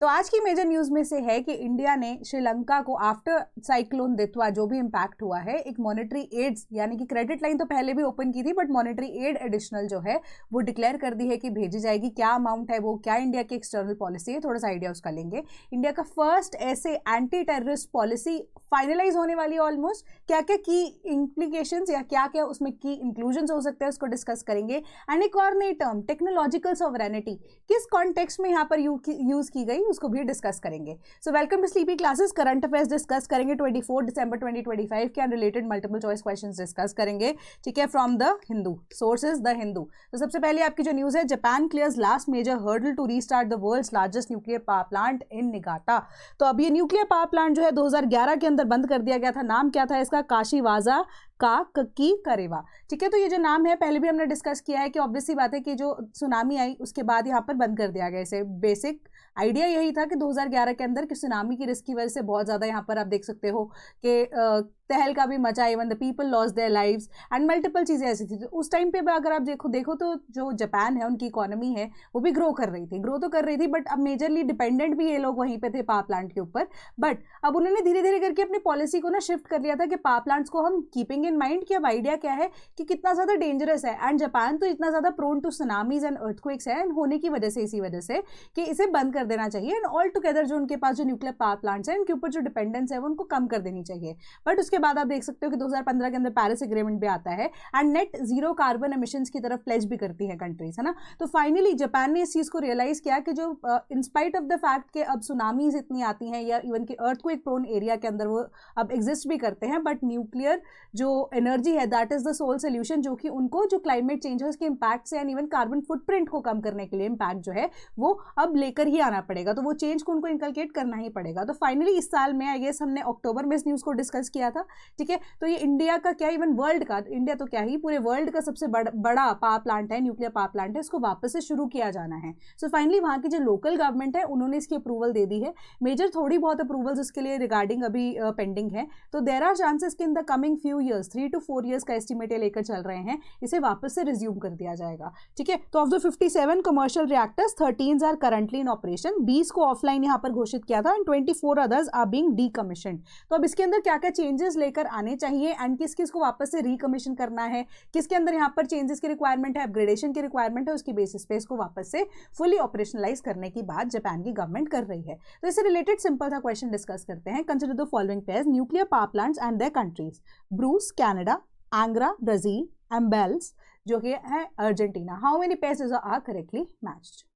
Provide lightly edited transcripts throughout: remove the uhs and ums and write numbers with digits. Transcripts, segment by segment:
तो आज की मेजर न्यूज में से है कि इंडिया ने श्रीलंका को आफ्टर साइक्लोन दित्वा जो भी इम्पैक्ट हुआ है एक मॉनेटरी एड्स यानी कि क्रेडिट लाइन तो पहले भी ओपन की थी बट मॉनेटरी एड एडिशनल जो है वो डिक्लेयर कर दी है कि भेजी जाएगी। क्या अमाउंट है वो, क्या इंडिया की एक्सटर्नल पॉलिसी है, थोड़ा सा आइडिया उसका लेंगे। इंडिया का फर्स्ट ऐसे एंटी टेररिस्ट पॉलिसी फाइनलाइज होने वाली है ऑलमोस्ट। क्या क्या की इंप्लीकेशंस या क्या क्या उसमें की इंक्लूजन हो सकते हैं उसको डिस्कस करेंगे। एंड एक और नई टर्म टेक्नोलॉजिकल सॉवरेनिटी किस कॉन्टेक्स्ट में यहाँ पर यूज की गई उसको भी डिस्कस करेंगे। सो welcome to sleepy classes. Current affairs discuss करेंगे 24 दिसंबर 2025 के related multiple choice questions discuss करेंगे, ठीक है, from the Hindu sources the Hindu. तो सबसे पहले आपकी जो न्यूज है, Japan clears last major hurdle to restart the world's largest nuclear power plant in Niigata. तो अब ये न्यूक्लियर पावर प्लांट जो है 2011 के अंदर बंद कर दिया गया था। नाम क्या था इसका? काशीवाजा का कक्की करेवा, ठीक है। तो ये जो नाम है पहले भी हमने डिस्कस किया है कि ऑब्वियसली बात है कि जो सुनामी आई उसके बाद यहाँ पर बंद कर दिया गया। इसे बेसिक आइडिया यही था कि 2011 के अंदर कि सुनामी की रिस्क की वजह से बहुत ज़्यादा यहाँ पर आप देख सकते हो कि तहलका भी मचा, even the people loss their lives and multiple चीज़ें ऐसी थी। तो उस टाइम पे भी अगर आप देखो तो जो जापान है उनकी इकोनॉमी है वो भी ग्रो कर रही थी, ग्रो तो कर रही थी बट अब मेजरली डिपेंडेंट भी ये लोग वहीं पे थे पावर प्लांट के ऊपर। बट अब उन्होंने धीरे धीरे करके अपनी पॉलिसी को ना शिफ्ट कर लिया था कि पावर प्लांट्स को हम कीपिंग इन माइंड कि अब आइडिया क्या है कि कितना ज़्यादा डेंजरस है एंड जापान तो इतना ज़्यादा prone to tsunamis and earthquakes है एंड होने की वजह से इसी वजह से कि इसे बंद कर देना चाहिए एंड ऑल टुगेदर जो उनके पास जो न्यूक्लियर पावर प्लांट्स हैं उनके ऊपर जो डिपेंडेंस है वो उनको कम कर देनी चाहिए। बट उसके बाद आप देख सकते हो कि 2015 के अंदर पेरिस एग्रीमेंट भी आता है and net zero carbon emissions की तरफ प्लेज भी करती है कंट्रीज, है ना। तो फाइनली जापान ने इस चीज़ को रियलाइज किया कि जो इंस्पाइट ऑफ द फैक्ट कि अब सुनामीज इतनी आती हैं या इवन कि अर्थक्वेक प्रोन एरिया के अंदर वो अब एग्जिस्ट भी करते हैं बट न्यूक्लियर जो एनर्जी है that is the sole solution जो कि उनको जो क्लाइमेट चेंज है उसके इंपैक्ट से एंड इवन कार्बन फुटप्रिंट को कम करने के लिए इंपैक्ट जो है वो अब लेकर ही आना पड़ेगा। तो वो चेंज को उनको इनकलकेट करना ही पड़ेगा। तो फाइनली इस साल में आई गेस हमने अक्टूबर में इस न्यूज़ को डिस्कस किया था, ठीक है। तो ये इंडिया का क्या, इवन वर्ल्ड का, इंडिया तो क्या ही पूरे वर्ल्ड का सबसे बड़ा पावर प्लांट है, न्यूक्लियर पावर प्लांट है, इसको वापस से शुरू किया जाना है। सो फाइनली वहाँ की जो लोकल गवर्नमेंट है उन्होंने इसकी अप्रूवल दे दी है। मेजर थोड़ी बहुत अप्रूवल्स उसके लिए रिगार्डिंग अभी पेंडिंग है। तो देयर आर चांसेस कि इन the coming few years 3 to 4 years का एस्टिमेट लेकर चल रहे हैं, इसे वापस से रिज्यूम कर दिया जाएगा, ठीक है। तो of the 57 commercial reactors 13 are currently in operation, 20 को ऑफलाइन यहाँ पर घोषित किया था and 24 others are being decommissioned. तो अब इसके अंदर क्या क्या चेंजेस लेकर आने चाहिए एंड किस किस को वापस से रिकमीशन करना है, किसके अंदर यहाँ पर चेंजेस की रिक्वायरमेंट है, अपग्रेडेशन की रिक्वायरमेंट है, उसकी बेसिस पे इसको वापस से फुली ऑपरेशनलाइज करने की बात जापान की गवर्नमेंट कर रही है। तो इससे रिलेटेड सिंपल सा क्वेश्चन डिस्कस करते हैं। Consider the following pairs nuclear power plants and their countries. Bruce Canada, Angra Brazil, Embalse जो कि है Argentina. How many pairs are correctly matched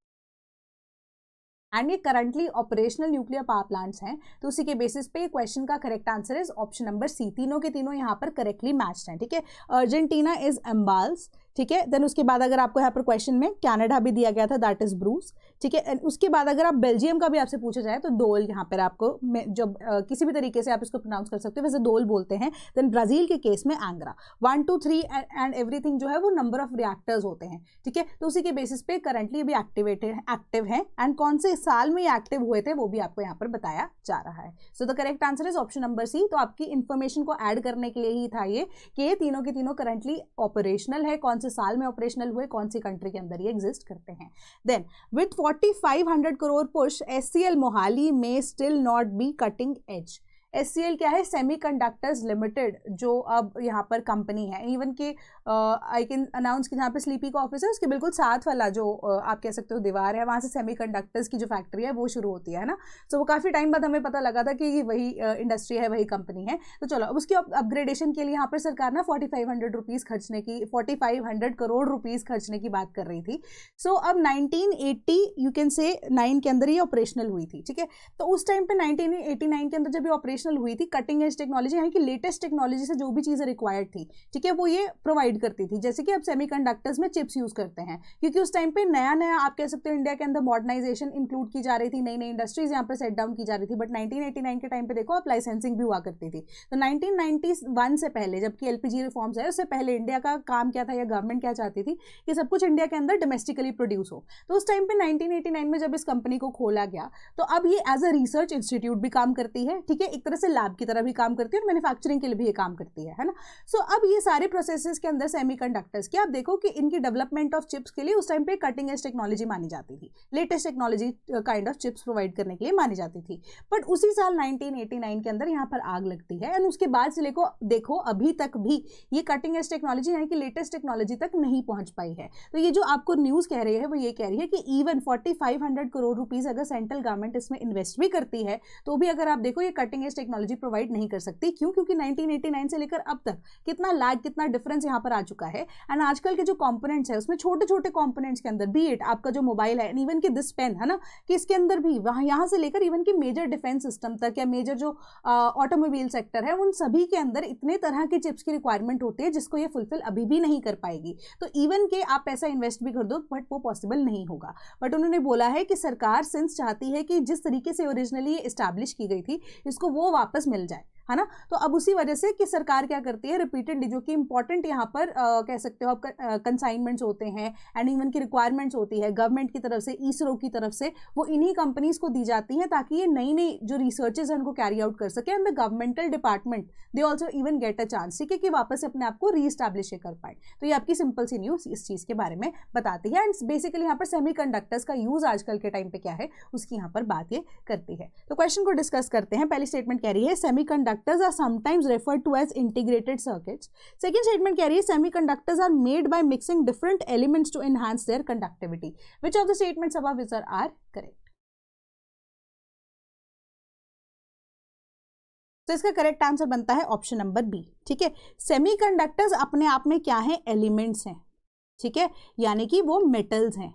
and ये currently operational nuclear power plants हैं। तो उसी के बेसिस पे क्वेश्चन का correct answer is option number C. तीनों के तीनों यहाँ पर करेक्टली मैच्ड हैं, ठीक है। अर्जेंटीना इज एम्बाल्स, ठीक है। देन उसके बाद अगर आपको यहाँ पर क्वेश्चन में कनाडा भी दिया गया था दैट इज ब्रूस, ठीक है। उसके बाद अगर आप बेल्जियम का भी आपसे पूछा जाए तो डोल यहाँ पर आपको जब किसी भी तरीके से आप इसको प्रोनाउंस कर सकते हो, वैसे डोल बोलते हैं। देन ब्राजील के केस में एंग्रा। 1 2 3 एंड एवरीथिंग जो है वो नंबर ऑफ रिएक्टर्स होते हैं, ठीक है। तो उसी के बेसिस पे करंटली अभी एक्टिव है एंड कौन से साल में एक्टिव हुए थे वो भी आपको यहाँ पर बताया जा रहा है। So the correct answer is option number C. तो आपकी इन्फॉर्मेशन को ऐड करने के लिए ही था ये कि ये तीनों के तीनों करंटली ऑपरेशनल है, कौन से साल में ऑपरेशनल हुए, कौन सी कंट्री के अंदर ये एग्जिस्ट करते हैं। Then with 4500 crore push SCL Mohali में still not be cutting edge. SCL क्या है? सेमीकंडक्टर्स लिमिटेड, जो अब यहाँ पर कंपनी है। इवन कि आई कैन अनाउंस कि जहाँ पे स्लीपी का ऑफिस है उसके बिल्कुल साथ वाला जो आप कह सकते हो दीवार है, वहाँ से सेमीकंडक्टर्स की जो फैक्ट्री है वो शुरू होती है ना। सो वो काफ़ी टाइम बाद हमें पता लगा था कि ये वही इंडस्ट्री है, वही कंपनी है। तो चलो अब उसकी अपग्रेडेशन के लिए यहाँ पर सरकार ना 4500 करोड़ रुपीज़ खर्चने की बात कर रही थी। सो अब 1980 यू कैन से 9 के अंदर ये ऑपरेशनल हुई थी, ठीक है। तो उस टाइम पे 1989 के अंदर जब ये ऑपरेशन हुई थी, कटिंग एज टेक्नोलॉजी यानी कि लेटेस्ट टेक्नोलॉजी से जो भी चीजें रिक्वायर्ड थी, ठीक है, वो ये प्रोवाइड करती थी। जैसे कि अब सेमीकंडक्टर्स में चिप्स यूज करते हैं, क्योंकि उस टाइम पे नया नया आप कह सकते हो इंडिया के अंदर मॉडर्नाइजेशन इंक्लूड की जा रही थी, नई नई इंडस्ट्रीज यहाँ पे सेट डाउन की जा रही थी। बट 1989 के टाइम पे देखो आप लाइसेंसिंग भी हुआ करती थी। तो 1991 से पहले जबकि LPG रिफॉर्म्स है उससे पहले इंडिया का काम क्या था या गवर्नमेंट क्या चाहती थी कि सब कुछ इंडिया के अंदर डोमेस्टिकली प्रोड्यूस हो। तो उस टाइम पे 1989 में जब इस कंपनी को खोला गया तो अब ये एज अ रिसर्च इंस्टीट्यूट भी काम करती है, ठीक है। तरह से लैब की तरह भी काम करती है और मैन्युफैक्चरिंग के लिए भी ये काम करती है ना। सो अब ये सारे प्रोसेसेस के अंदर सेमीकंडक्टर्स की आप देखो कि इनकी डेवलपमेंट ऑफ चिप्स के लिए उस टाइम पे कटिंग एज टेक्नोलॉजी मानी जाती थी, latest technology kind of chips provide करने के लिए मानी जाती थी। बट उसी साल 1989 के अंदर यहाँ पर आग लगती है एंड उसके बाद से लेको देखो अभी तक भी ये कटिंग एज टेक्नोलॉजी यानी कि लेटेस्ट टेक्नोलॉजी तक नहीं पहुंच पाई है। तो ये जो आपको न्यूज़ कह रही है वो ये कह रही है कि इवन 4500 करोड़ रुपीस अगर सेंट्रल गवर्नमेंट इसमें इन्वेस्ट भी करती है तो भी अगर आप देखो ये कटिंग एज टेक्नोलॉजी प्रोवाइड नहीं कर सकती। क्यों? क्योंकि 1989 से लेकर अब तक कितना लैग, कितना डिफरेंस यहाँ पर आ चुका है। एंड आजकल के जो कंपोनेंट्स है उसमें छोटे छोटे कंपोनेंट्स के अंदर बी इट आपका जो मोबाइल है, इवन कि दिस पेन है ना, कि इसके अंदर भी वहाँ यहाँ से लेकर इवन कि मेजर डिफेंस सिस्टम तक या मेजर जो ऑटोमोबाइल सेक्टर है उन सभी के अंदर इतने तरह के चिप्स की रिक्वायरमेंट होती है जिसको ये फुलफिल अभी भी नहीं कर पाएगी। तो इवन के आप पैसा इन्वेस्ट भी कर दो बट वो पॉसिबल नहीं होगा। बट उन्होंने बोला है कि सरकार सिंस चाहती है कि जिस तरीके से ओरिजिनली ये इस्टेब्लिश की गई थी इसको वो वापस मिल जाए, है ना। तो अब उसी वजह से कि सरकार क्या करती है रिपीटेडली जो कि इंपॉर्टेंट यहाँ पर कह सकते हो आप कंसाइनमेंट्स होते हैं एंड इवन की रिक्वायरमेंट्स होती है गवर्नमेंट की तरफ से, इसरो की तरफ से, वो इन्हीं कंपनीज को दी जाती हैं ताकि ये नई नई जो रिसर्चेज हैं उनको कैरी आउट कर सके and the governmental department they also even get a chance, ठीक है, कि वापस अपने आप को रीस्टैब्लिश कर पाए। तो ये आपकी सिंपल सी न्यूज़ इस चीज़ के बारे में बताती है एंड बेसिकली यहाँ पर सेमीकंडक्टर्स का यूज़ आजकल के टाइम पे क्या है उसकी यहाँ पर बात ये करती है। तो क्वेश्चन को डिस्कस करते हैं। पहली स्टेटमेंट कह रही है semiconductors are sometimes referred to as integrated circuits. Second statement कह रही है semiconductors are made by mixing different elements to enhance their conductivity. Which of the statements above are correct? तो इसका करेक्ट आंसर बनता है ऑप्शन नंबर बी, ठीक है। Semiconductors अपने आप में क्या है? एलिमेंट्स हैं, ठीक है, यानी कि वो मेटल्स हैं।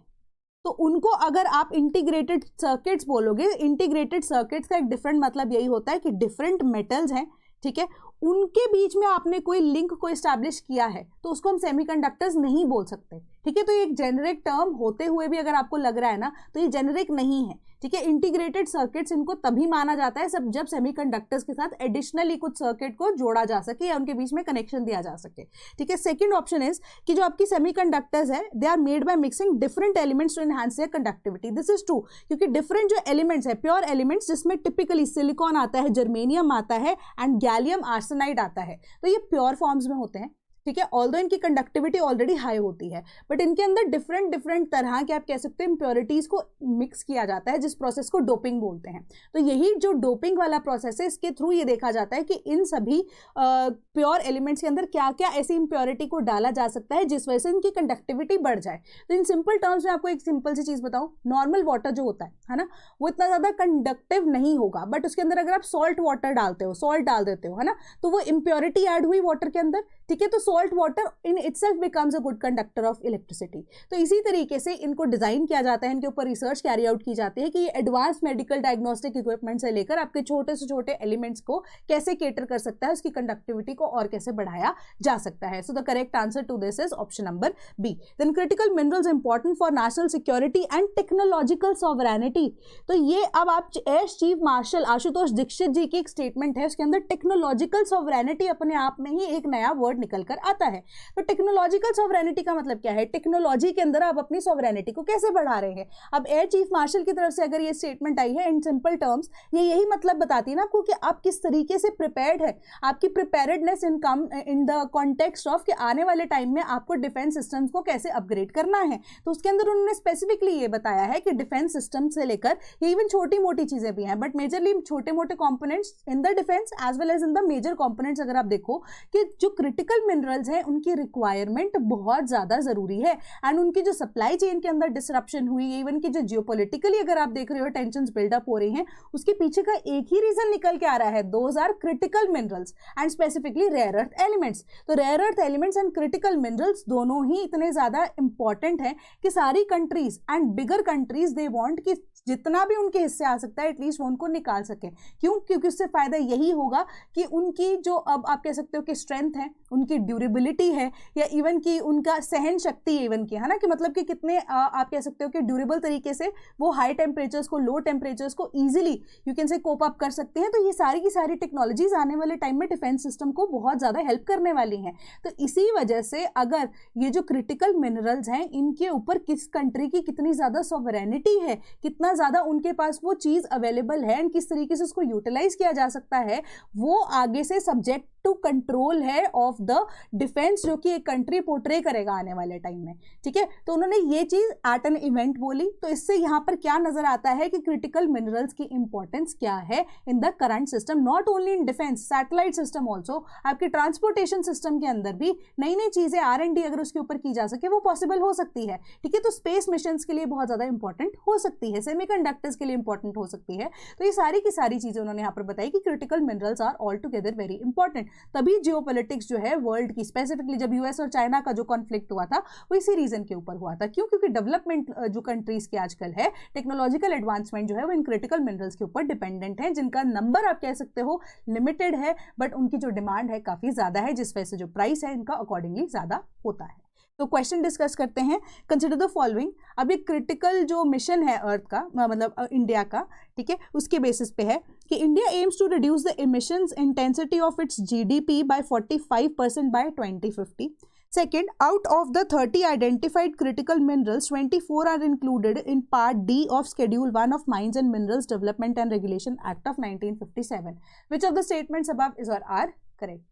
तो उनको अगर आप इंटीग्रेटेड सर्किट्स बोलोगे, इंटीग्रेटेड सर्किट्स का एक डिफरेंट मतलब यही होता है कि डिफरेंट मेटल्स हैं, ठीक है, उनके बीच में आपने कोई लिंक को एस्टैब्लिश किया है तो उसको हम सेमीकंडक्टर्स नहीं बोल सकते, ठीक है। तो ये एक जेनेरिक टर्म होते हुए भी अगर आपको लग रहा है ना तो ये जेनेरिक नहीं है, ठीक है। इंटीग्रेटेड सर्किट्स इनको तभी माना जाता है सब जब सेमीकंडक्टर्स के साथ एडिशनली कुछ सर्किट को जोड़ा जा सके या उनके बीच में कनेक्शन दिया जा सके, ठीक है। सेकंड ऑप्शन इज कि जो आपकी सेमीकंडक्टर्स है they are made by mixing different elements to enhance their conductivity. This is true क्योंकि डिफरेंट जो एलिमेंट्स है, प्योर एलिमेंट्स जिसमें टिपिकली सिलिकॉन आता है, जर्मेनियम आता है एंड गैलियम आर्सेनाइड आता है, तो ये प्योर फॉर्म्स में होते हैं, ठीक है। ऑल्दो इनकी कंडक्टिविटी ऑलरेडी हाई होती है बट इनके अंदर डिफरेंट तरह के आप कह सकते हो इंप्योरिटीज को मिक्स किया जाता है जिस प्रोसेस को डोपिंग बोलते हैं। तो यही जो डोपिंग वाला प्रोसेस है इसके थ्रू ये देखा जाता है कि इन सभी प्योर एलिमेंट्स के अंदर क्या क्या ऐसी इंप्योरिटी को डाला जा सकता है जिस वजह से इनकी कंडक्टिविटी बढ़ जाए। तो इन सिंपल टर्म्स में आपको एक सिंपल सी चीज बताऊं, नॉर्मल वाटर जो होता है ना, वो इतना ज्यादा कंडक्टिव नहीं होगा बट उसके अंदर अगर आप सॉल्ट वाटर डालते हो, सॉल्ट डाल देते हो, है ना, तो वो इंप्योरिटी ऐड हुई वाटर के अंदर, ठीक है। तो salt water in itself becomes a good conductor of electricity. तो इसी तरीके से इनको डिजाइन किया जाता है, इनके ऊपर रिसर्च कैरी आउट की जाती है कि ये एडवांस मेडिकल डायग्नोस्टिक इक्विपमेंट से लेकर आपके छोटे से छोटे एलिमेंट्स को कैसे केटर कर सकता है, उसकी कंडक्टिविटी को और कैसे बढ़ाया जा सकता है। So the correct answer to this is option number B. Then critical minerals important for national security and technological sovereignty. तो ये अब आप air chief marshal Ashutosh Dikshit ji की एक स्टेटमेंट है, उसके अंदर टेक्नोलॉजिकल सॉवरेनिटी अपने आप में ही एक नया वर्ड निकल कर आता है। तो टेक्नोलॉजिकल सॉवरेनिटी का मतलब क्या है? टेक्नोलॉजी के अंदर आप अपनी सॉवरेनिटी को कैसे बढ़ा रहे हैं। अब एयर चीफ मार्शल की तरफ से अगर ये स्टेटमेंट आई है इन सिंपल टर्म्स, ये यही मतलब बताती है ना आपको कि आप किस तरीके से प्रिपेयर्ड है, आपकी preparedness in the context of कि आने वाले टाइम में आपको डिफेंस सिस्टम्स को कैसे अपग्रेड करना है। तो उसके अंदर उन्होंने स्पेसिफिकली ये बताया है कि डिफेंस सिस्टम से लेकर ये इवन छोटी मोटी चीजें भी हैं बट मेजरली छोटे मोटे components in the defence as well as in the major components. अगर आप देखो कि जो क्रिटिकल मिनरल्स हैं उनकी रिक्वायरमेंट बहुत ज़्यादा ज़रूरी है एंड उनकी जो सप्लाई चेन के अंदर डिसरप्शन हुई, इवन की जो जियोपॉलिटिकली अगर आप देख रहे हो टेंशंस बिल्डअप हो रही हैं, उसके पीछे का एक ही रीजन निकल के आ रहा है, those are critical minerals and specifically rare earth elements. तो rare earth elements and critical minerals दोनों ही इतने ज़्यादा इंपॉर्टेंट हैं कि सारी countries and bigger countries they want कि जितना भी उनके हिस्से आ सकता है एटलीस्ट वो उनको निकाल सकें। क्यों? क्योंकि उससे फायदा यही होगा कि उनकी जो अब आप कह सकते हो कि स्ट्रेंथ है, उनकी ड्यूरेबिलिटी है, या इवन की उनका सहन शक्ति इवन की, है ना, कि मतलब कि कितने आप कह सकते हो कि ड्यूरेबल तरीके से वो हाई टेम्परेचर्स को, लो टेम्परेचर्स को easily you can say cope up कर सकते हैं। तो ये सारी की सारी टेक्नोलॉजीज आने वाले टाइम में डिफेंस सिस्टम को बहुत ज़्यादा हेल्प करने वाली हैं। तो इसी वजह से अगर ये जो क्रिटिकल मिनरल्स हैं इनके ऊपर किस कंट्री की कितनी ज़्यादा सॉवरेनिटी है, कितना ज़्यादा उनके पास वो चीज़ अवेलेबल है एंड किस तरीके से उसको यूटिलाइज किया जा सकता है, वो आगे से सब्जेक्ट टू कंट्रोल है ऑफ द डिफेंस जो कि एक कंट्री पोर्ट्रे करेगा आने वाले टाइम में। ठीक है, तो उन्होंने ये चीज एट एन इवेंट बोली। तो इससे यहां पर क्या नजर आता है कि क्रिटिकल मिनरल्स की इंपॉर्टेंस क्या है in the current system, not only in defence, satellite system also, आपके ट्रांसपोर्टेशन सिस्टम के अंदर भी नई नई चीजें R&D अगर उसके ऊपर की जा सके वो पॉसिबल हो सकती है। ठीक है, तो स्पेस मिशन के लिए बहुत ज्यादा इंपॉर्टेंट हो सकती है, सेमीकंडक्टर्स के लिए इंपॉर्टेंट हो सकती है। तो ये सारी की सारी चीजें उन्होंने यहाँ पर बताई कि critical minerals are all together very important. तभी जियोपॉलिटिक्स जो है वर्ल्ड की, स्पेसिफिकली जब यूएस और चाइना का जो कॉन्फ्लिक्ट हुआ था वो इसी रीजन के ऊपर हुआ था। क्यों? क्योंकि डेवलपमेंट जो कंट्रीज की आजकल है, टेक्नोलॉजिकल एडवांसमेंट जो है वो इन क्रिटिकल मिनरल्स के ऊपर डिपेंडेंट है, जिनका नंबर आप कह सकते हो लिमिटेड है, बट उनकी जो डिमांड है काफी ज्यादा है, जिस वजह से जो प्राइस है इनका अकॉर्डिंगली ज्यादा होता है। तो क्वेश्चन डिस्कस करते हैं। Consider the following. अब ये क्रिटिकल जो मिशन है अर्थ का, मतलब इंडिया का, ठीक है, उसके बेसिस पे है कि India aims to reduce the emissions intensity of its GDP by 45% by 2050। Second, out of the 30 identified critical minerals, 24 are included in Part D of Schedule 1 of Mines and Minerals Development and Regulation Act of 1957. Which of the statements above is or are correct?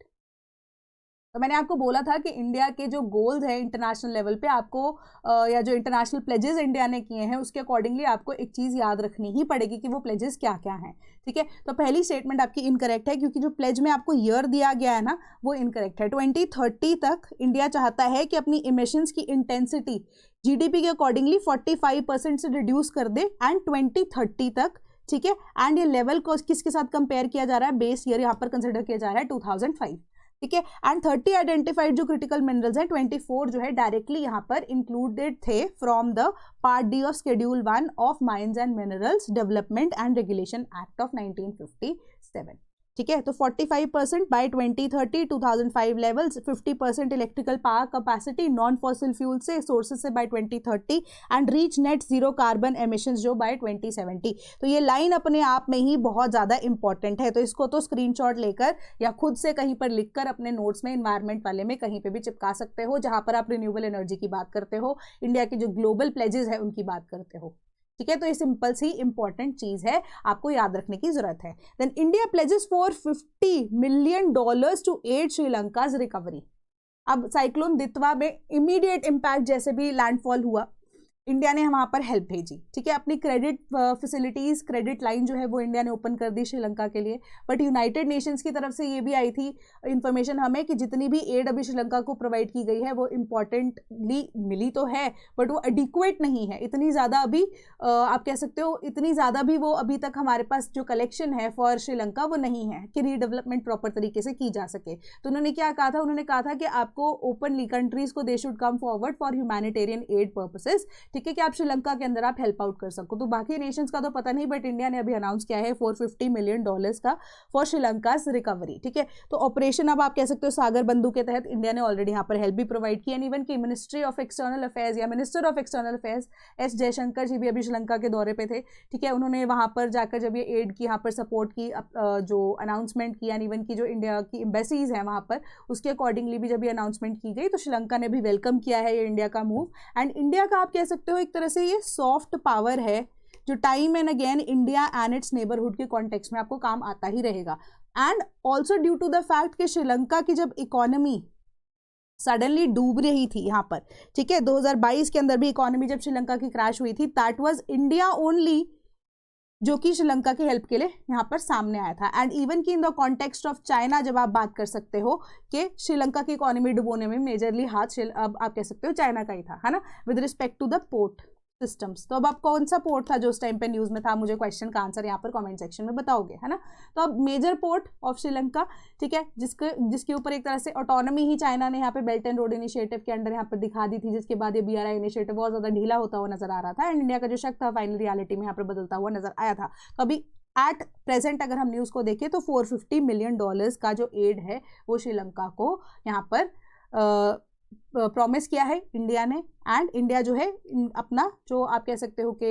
तो मैंने आपको बोला था कि India के जो goals हैं international level पे आपको या जो इंटरनेशनल प्लेजेस इंडिया ने किए हैं उसके अकॉर्डिंगली आपको एक चीज़ याद रखनी ही पड़ेगी कि वो प्लेजेस क्या क्या हैं। ठीक है, तो पहली स्टेटमेंट आपकी इनकरेक्ट है क्योंकि जो प्लेज में आपको ईयर दिया गया है ना वो इनकरेक्ट है। 2030 तक इंडिया चाहता है कि अपनी इमिशंस की इंटेंसिटी जीडीपी के अकॉर्डिंगली 45% से रिड्यूस कर दे एंड 2030 तक। ठीक है, एंड ये लेवल को किसके साथ कंपेयर किया जा रहा है? बेस ईयर यहाँ पर कंसिडर किया जा रहा है 2005। ठीक है, एंड 30 आइडेंटिफाइड जो क्रिटिकल मिनरल्स हैं, 24 जो है डायरेक्टली यहाँ पर इंक्लूडेड थे from the part D of schedule 1 of mines and minerals development and regulation act of 1957। ठीक है, तो 45% by 2030 2005 levels, 50% electrical power capacity non fossil fuel से सोर्सेज से by 2030 and reach net zero carbon emissions जो by 2070। तो ये line अपने आप में ही बहुत ज़्यादा इंपॉर्टेंट है, तो इसको तो स्क्रीनशॉट लेकर या खुद से कहीं पर लिखकर अपने नोट्स में इन्वायरमेंट वाले में कहीं पर भी चिपका सकते हो, जहाँ पर आप रिन्यूएबल एनर्जी की बात करते हो, इंडिया की जो ग्लोबल प्लेजेस है उनकी बात करते हो। ठीक है, तो ये सिंपल सी इंपॉर्टेंट चीज है, आपको याद रखने की जरूरत है। Then India pledges for $50 million to aid Sri Lanka's recovery. अब साइक्लोन दितवा में इमीडिएट इम्पैक्ट जैसे भी लैंडफॉल हुआ, इंडिया ने वहाँ पर हेल्प भेजी। ठीक है, अपनी क्रेडिट फैसिलिटीज़, क्रेडिट लाइन जो है वो इंडिया ने ओपन कर दी श्रीलंका के लिए। बट यूनाइटेड नेशंस की तरफ से ये भी आई थी इन्फॉर्मेशन हमें कि जितनी भी एड अभी श्रीलंका को प्रोवाइड की गई है वो इम्पॉर्टेंटली मिली तो है बट वो एडिक्वेट नहीं है, इतनी ज़्यादा अभी आप कह सकते हो इतनी ज़्यादा भी वो अभी तक हमारे पास जो कलेक्शन है फॉर श्रीलंका वो नहीं है कि रीडेवलपमेंट प्रॉपर तरीके से की जा सके। तो उन्होंने क्या कहा था? उन्होंने कहा था कि आपको ओपनली कंट्रीज़ को they should come forward for humanitarian add purposes. ठीक है, कि आप श्रीलंका के अंदर आप हेल्प आउट कर सको। तो बाकी नेशंस का तो पता नहीं, बट इंडिया ने अभी अनाउंस किया है $450 million का फॉर श्रीलंकाज रिकवरी। ठीक है, तो ऑपरेशन अब आप कह सकते हो सागर बंधु के तहत इंडिया ने ऑलरेडी यहाँ पर हेल्प भी प्रोवाइड की। एंड इवन की मिनिस्ट्री ऑफ एक्सटर्नल अफेयर्स या minister of external affairs S Jaishankar ji भी अभी श्रीलंका के दौरे पे थे। ठीक है, उन्होंने वहाँ पर जाकर जब ये एड की यहाँ पर सपोर्ट की जो अनाउंसमेंट की, एंड इवन की जो इंडिया की एम्बेसीज है वहाँ पर उसके अकॉर्डिंगली भी जब ये अनाउंसमेंट की गई तो श्रीलंका ने भी वेलकम किया है ये इंडिया का मूव। एंड इंडिया का आप कह सकते हो एक तरह से ये सॉफ्ट पावर है जो time and again India and its neighbourhood के कॉन्टेक्स्ट में आपको काम आता ही रहेगा। And also due to the fact कि श्रीलंका की जब इकोनॉमी सडनली डूब रही थी यहाँ पर, ठीक है, 2022 के अंदर भी इकोनॉमी जब श्रीलंका की क्रैश हुई थी, दैट वाज इंडिया ओनली जो कि श्रीलंका की हेल्प के लिए यहाँ पर सामने आया था। एंड इवन की in the context of China जब आप बात कर सकते हो कि श्रीलंका की इकोनॉमी डुबोने में मेजरली हाथ अब आप कह सकते हो चाइना का ही था, है ना, with respect to the port systems. तो अब आप कौन सा पोर्ट था जो उस टाइम पे न्यूज़ में था, मुझे क्वेश्चन का आंसर यहाँ पर कमेंट सेक्शन में बताओगे, है ना। तो अब मेजर पोर्ट ऑफ श्रीलंका, ठीक है, जिसके ऊपर एक तरह से ऑटोनॉमी ही चाइना ने यहाँ पे बेल्ट एंड रोड इनिशिएटिव के अंडर यहाँ पर दिखा दी थी, जिसके बाद ये BRI इनिशिएटिव बहुत ज़्यादा ढीला होता हुआ नजर आ रहा था एंड इंडिया का जो शक था फाइनल रियलिटी में यहाँ पर बदलता हुआ नजर आया था। तो अभी एट प्रेजेंट अगर हम न्यूज़ को देखें तो $450 million का जो एड है वो श्रीलंका को यहाँ पर प्रॉमिस किया है इंडिया ने, एंड इंडिया जो है अपना जो आप कह सकते हो कि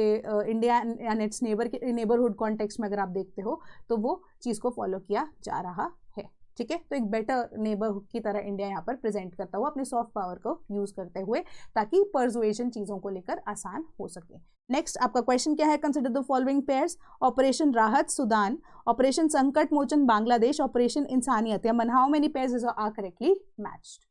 India and its neighbourhood context में अगर आप देखते हो तो वो चीज़ को फॉलो किया जा रहा है। ठीक है, तो एक बेटर नेबरहुड की तरह इंडिया यहाँ पर प्रेजेंट करता हुआ अपने सॉफ्ट पावर को यूज करते हुए, ताकि परसुएशन चीज़ों को लेकर आसान हो सके। नेक्स्ट आपका क्वेश्चन क्या है? Consider the following pairs: operation Rahat Sudan, operation Sankat Mochan Bangladesh, operation Insaniyat Yemen. How many pairs are correctly matched?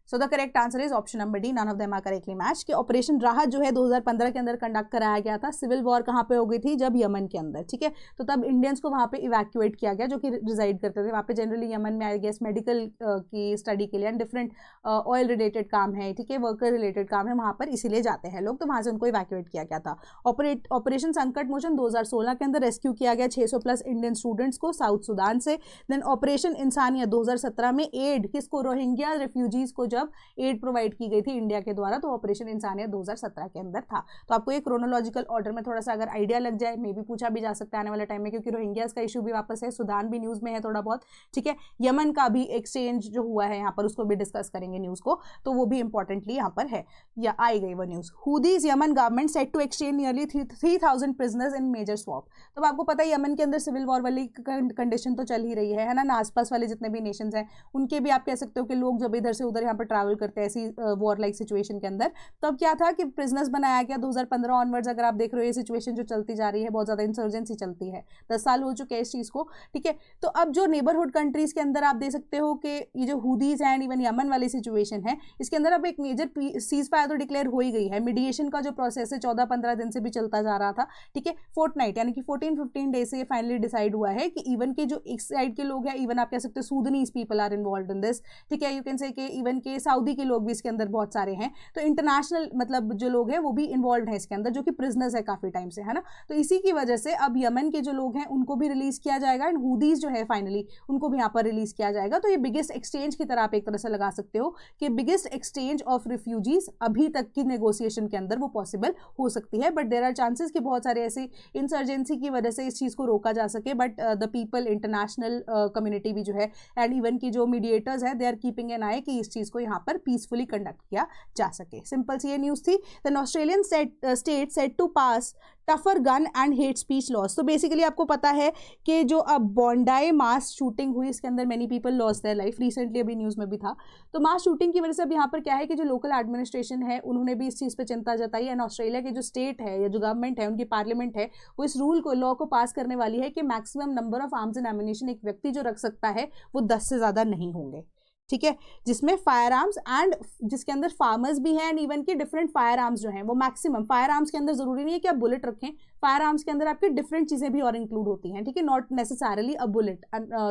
So the correct answer is option number D, none of them are correctly match. कि operation Rahat जो है 2015 के अंदर conduct कराया गया था। Civil war कहाँ पे हो गई थी? जब यमन के अंदर। ठीक है, तो तब इंडियंस को वहाँ पे इवैक्यूएट किया गया जो कि रिजाइड करते थे वहाँ पे जनरली यमन में, आई गेस मेडिकल की स्टडी के लिए एंड डिफरेंट ऑयल रिलेटेड काम है, ठीक है, वर्कर रिलेटेड काम है, वहाँ पर इसीलिए जाते हैं लोग, तो वहाँ से उनको इवैक्यूएट किया गया था। ऑपरेशन संकट मोचन 2016 के अंदर रेस्क्यू किया गया 600+ इंडियन स्टूडेंट्स को साउथ सूडान से। देन ऑपरेशन इंसानियत 2017 में एड किसको? रोहिंग्या रिफ्यूजीज को जब एड प्रोवाइड की गई थी इंडिया के द्वारा, तो ऑपरेशन इंसानियत 2017 के अंदर था। तो आपको ये क्रोनोलॉजिकल ऑर्डर में थोड़ा सा अगर आइडिया लग जाए, मे भी पूछा भी जा सकता है आने वाले टाइम में, क्योंकि रोहिंग्यास का इशू भी वापस है, सूडान भी न्यूज में है थोड़ा बहुत। ठीक है, यमन का भी एक्सचेंज जो हुआ है यहाँ पर उसको भी डिस्कस करेंगे न्यूज को, तो वो भी इंपॉर्टेंटली यहाँ पर है या आई गई वो news. Houthis Yemen government set to exchange nearly 3000 prisoners in major swap. तो आपको पता है यमन के अंदर सिविल वॉर वाली कंडीशन तो चल ही रही है ना, आसपास वाले जितने भी नेशंस हैं उनके भी आप कह सकते हो कि लोग जब इधर से उधर यहाँ पर ट्रैवल करते हैं ऐसी वॉर लाइक सिचुएशन के अंदर, तो अब क्या था कि प्रिजनर्स बनाया गया 2015 ऑनवर्ड्स। अगर आप देख रहे हो ये सिचुएशन जो चलती जा रही है, बहुत ज्यादा इंसर्जेंसी चलती है, 10 साल हो चुके हैं इस चीज को। ठीक है, तो अब जो नेबरहुड कंट्रीज के अंदर आप देख सकते हो कि ये जो हुदीज एंड इवन यमन वाली सिचुएशन है, इसके अंदर अब एक मेजर सीज फायर तो डिक्लेयर हो ही गई है। मीडिएशन का जो प्रोसेस है 14-15 दिन से भी चलता जा रहा था। ठीक है, फोर्टनाइट यानी कि 14-15 डेज से ये फाइनली डिसाइड हुआ है कि इवन के जो एक साइड के लोग हैं, इवन आप कह सकते हो Sudanese people are involve in this. ठीक है, यू कैन से कि इवन के सऊदी के लोग भी इसके अंदर बहुत सारे हैं, तो इंटरनेशनल मतलब जो लोग हैं वो भी इन्वॉल्व हैं इसके अंदर, जो कि प्रिजनर्स है काफी टाइम से, है ना। तो इसी की वजह से अब यमन के जो लोग हैं उनको भी रिलीज किया जाएगा एंड हुदीज जो है फाइनली उनको भी यहाँ पर रिलीज किया जाएगा। तो ये बिगेस्ट एक्सचेंज की तरह आप एक तरह से लगा सकते हो कि बिगेस्ट एक्सचेंज ऑफ रिफ्यूजीज अभी तक की नेगोशिएशन के अंदर वो पॉसिबल हो सकती है, बट देयर आर चांसेस कि बहुत सारे ऐसे इंसर्जेंसी की वजह से इस चीज को रोका जा सके, but the people international community भी जो है एंड इवन की जो मीडिएटर्स है दे आर कीपिंग एन आई कि इस चीज को यहाँ पर पीसफुली कंडक्ट किया जा सके। सिंपल सी ये न्यूज थी। Then Australian state set to pass tougher gun and hate speech laws. तो बेसिकली आपको पता है कि जो अब बॉन्डाई मास शूटिंग हुई, इसके अंदर many people loss their life, recently अभी न्यूज़ में भी था। तो मास शूटिंग की वजह से अब यहाँ पर क्या है कि जो लोकल एडमिनिस्ट्रेशन है उन्होंने भी इस चीज़ पे चिंता जताई एंड ऑस्ट्रेलिया की जो स्टेट है या जो गवर्नमेंट है, उनकी पार्लियामेंट है, वो इस रूल को, लॉ को पास करने वाली है कि maximum number of arms and ammunition एक व्यक्ति जो रख सकता है वो 10 से ज़्यादा नहीं होंगे। ठीक है, जिसमें फायर आर्म्स एंड जिसके अंदर फार्मर्स भी हैं एंड इवन के डिफरेंट फायर आर्म्स जो हैं वो मैक्सिमम, फायर आर्म्स के अंदर जरूरी नहीं है कि आप बुलेट रखें, फायर आर्म्स के अंदर आपकी डिफरेंट चीजें भी और इंक्लूड होती हैं। ठीक है, नॉट नेसेसरली अ बुलेट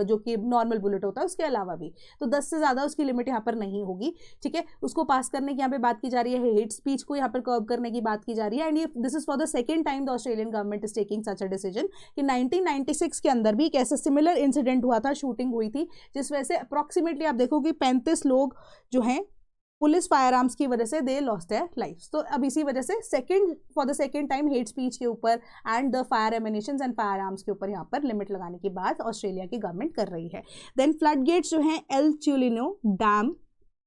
जो कि नॉर्मल बुलेट होता है उसके अलावा भी, तो 10 से ज्यादा उसकी लिमिट यहाँ पर नहीं होगी। ठीक है, उसको पास करने की यहाँ पे बात की जा रही है, हेट स्पीच को यहाँ पर कर्ब करने की बात की जा रही है एंड ये this is for the second time the Australian government is taking such a decision. कि 1996 के अंदर भी एक ऐसा सिमिलर इंसिडेंट हुआ था, शूटिंग हुई थी, जिस वजह से अप्रॉक्सीमेटली आप देखो कि 35 लोग जो हैं पुलिस फायर आर्म्स की वजह से दे लॉस्ट देयर लाइफ्स। तो अब इसी वजह से for the second time hate speech के ऊपर and the fire emanations and fire arms के ऊपर यहाँ पर लिमिट लगाने की बात ऑस्ट्रेलिया की गवर्नमेंट कर रही है। देन फ्लड गेट्स जो हैं एल चुलिनो डैम,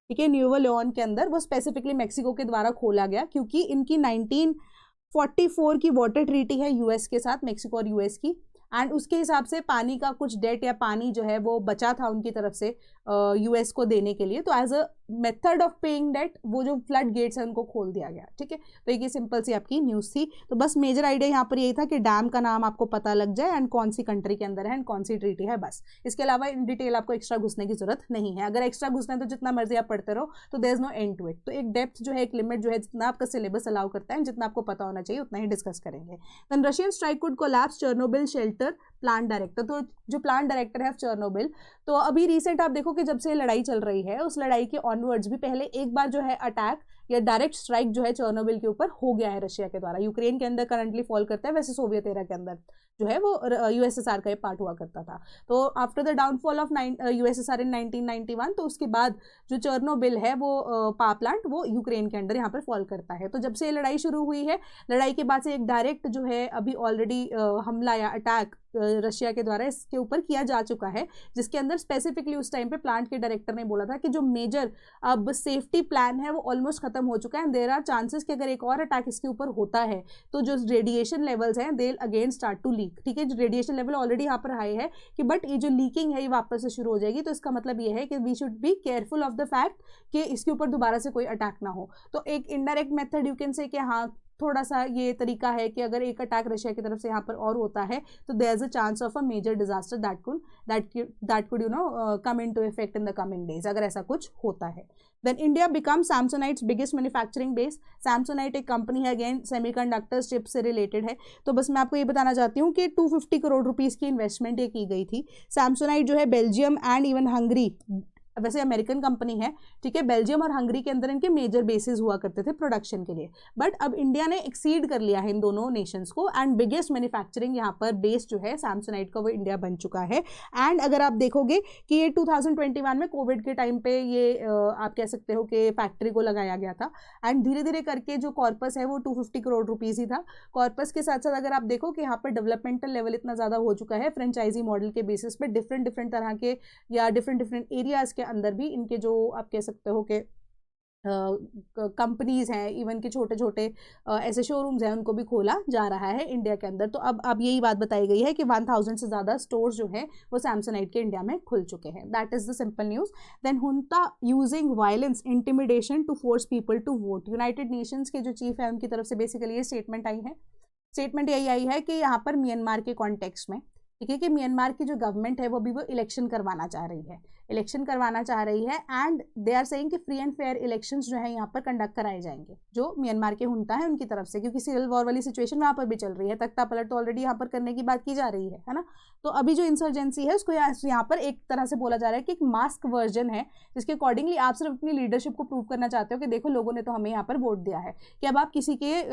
ठीक है, न्यूवो लियोन के अंदर, वो स्पेसिफिकली मेक्सिको के द्वारा खोला गया क्योंकि इनकी 1944 की वाटर ट्रीटी है यूएस के साथ, मेक्सिको और यूएस की, एंड उसके हिसाब से पानी का कुछ डेट या पानी जो है वो बचा था उनकी तरफ से यूएस को देने के लिए, तो as a method of paying debt वो जो फ्लड गेट्स है उनको खोल दिया गया। ठीक है, तो ये सिंपल सी आपकी न्यूज़ थी। तो बस मेजर आइडिया यहाँ पर यही था कि डैम का नाम आपको पता लग जाए एंड कौन सी कंट्री के अंदर है एंड कौन सी ट्रीटी है, बस। इसके अलावा इन डिटेल आपको एक्स्ट्रा घुसने की जरूरत नहीं है। अगर एक्स्ट्रा घुसना है तो जितना मर्जी आप पढ़ते रहो, तो there is no end to it. तो एक डेप्थ जो है, एक लिमिट जो है, जितना आपका सिलेबस अलाउ करता है, जितना आपको पता होना चाहिए उतना ही डिस्कस करेंगे। Then Russian strike could collapse Chernobyl shelter plant director. तो जो प्लांट डायरेक्टर है चेर्नोबिल, तो अभी रिसेंट आप देखो कि जब से लड़ाई चल रही है उस लड़ाई के ऑनवर्ड्स भी पहले एक बार जो है अटैक या डायरेक्ट स्ट्राइक जो है चेर्नोबिल के ऊपर हो गया है रशिया के द्वारा। यूक्रेन के अंदर करंटली फॉल करता है, वैसे सोवियत एरा के अंदर जो है वो यूएसएसआर का एक पार्ट हुआ करता था। तो after the downfall of USSR in 1991, तो उसके बाद जो चेर्नोबिल है वो पावर प्लांट वो यूक्रेन के अंदर यहाँ पर फॉल करता है। तो जब से लड़ाई शुरू हुई है, लड़ाई के बाद से एक डायरेक्ट जो है अभी ऑलरेडी हमला या अटैक रशिया के द्वारा इसके ऊपर किया जा चुका है, जिसके अंदर स्पेसिफिकली उस टाइम पे प्लांट के डायरेक्टर ने बोला था कि जो मेजर अब सेफ्टी प्लान है वो ऑलमोस्ट खत्म हो चुका है, एंड देयर आर चांसेस कि अगर एक और अटैक इसके ऊपर होता है तो जो रेडिएशन लेवल्स हैं they again start to leak. ठीक है, जो रेडिएशन लेवल ऑलरेडी यहाँ पर हाई है कि बट ये जो लीकिंग है ये वापस से शुरू हो जाएगी। तो इसका मतलब ये है कि we should be careful of the fact कि इसके ऊपर दोबारा से कोई अटैक ना हो। तो एक इनडायरेक्ट मेथड यू कैन से कि हाँ थोड़ा सा ये तरीका है कि अगर एक अटैक रशिया की तरफ से यहाँ पर और होता है तो there is a chance of a major disaster that could come into effect in the coming days, अगर ऐसा कुछ होता है। Then India become Samsonite's biggest manufacturing base. Samsonite एक कंपनी है, अगेन सेमीकंडक्टर्स चिप से रिलेटेड है। तो बस मैं आपको ये बताना चाहती हूँ कि 250 करोड़ रुपीस की इन्वेस्टमेंट ये की गई थी। सैमसोनाइट जो है बेल्जियम एंड इवन हंगरी, वैसे अमेरिकन कंपनी है, ठीक है, बेल्जियम और हंगरी के अंदर इनके मेजर बेसिस हुआ करते थे प्रोडक्शन के लिए, बट अब इंडिया ने एक्सीड कर लिया है इन दोनों नेशंस को, एंड बिगेस्ट मैन्युफैक्चरिंग यहाँ पर बेस जो है सैमसोनाइट का वो इंडिया बन चुका है। एंड अगर आप देखोगे कि ये 2021 में कोविड के टाइम पे ये आप कह सकते हो कि फैक्ट्री को लगाया गया था, एंड धीरे धीरे करके जो कॉर्पस है वो 250 करोड़ रुपीज़ ही था। कॉर्पस के साथ साथ अगर आप देखो कि यहाँ पर डेवलपमेंटल लेवल इतना ज़्यादा हो चुका है, फ्रेंचाइजी मॉडल के बेसिस पे डिफरेंट तरह के या डिफरेंट एरियाज़ के अंदर भी इनके जो आप कह सकते हो कि कंपनीज हैं, इवन के छोटे छोटे ऐसे शोरूम्स हैं, उनको भी खोला जा रहा है इंडिया के अंदर। तो अब यही बात बताई गई है कि 1000 से ज़्यादा स्टोर्स जो हैं वो सैमसोनाइट के इंडिया में खुल चुके हैं। That is the simple news. Then junta using violence intimidation to force people to vote. United Nations के जो चीफ है उनकी तरफ से बेसिकली ये स्टेटमेंट आई है। स्टेटमेंट यही आई है कि यहाँ पर म्यांमार के कॉन्टेक्स्ट में, ठीक है, कि म्यांमार की जो गवर्नमेंट है वो भी वो इलेक्शन करवाना चाह रही है, एंड दे आर सेइंग कि फ्री एंड फेयर इलेक्शंस जो है यहाँ पर कंडक्ट कराए जाएंगे, जो म्यांमार के हुंता है उनकी तरफ से, क्योंकि सिविल वॉर वाली सिचुएशन वहाँ पर भी चल रही है, तख्ता पलट तो ऑलरेडी यहाँ पर करने की बात की जा रही है ना। तो अभी जो इंसर्जेंसी है उसको यहाँ पर एक तरह से बोला जा रहा है कि एक मास्क वर्जन है, जिसके अकॉर्डिंगली आप सिर्फ अपनी लीडरशिप को प्रूव करना चाहते हो कि देखो लोगों ने तो हमें यहाँ पर वोट दिया है, कि अब आप किसी के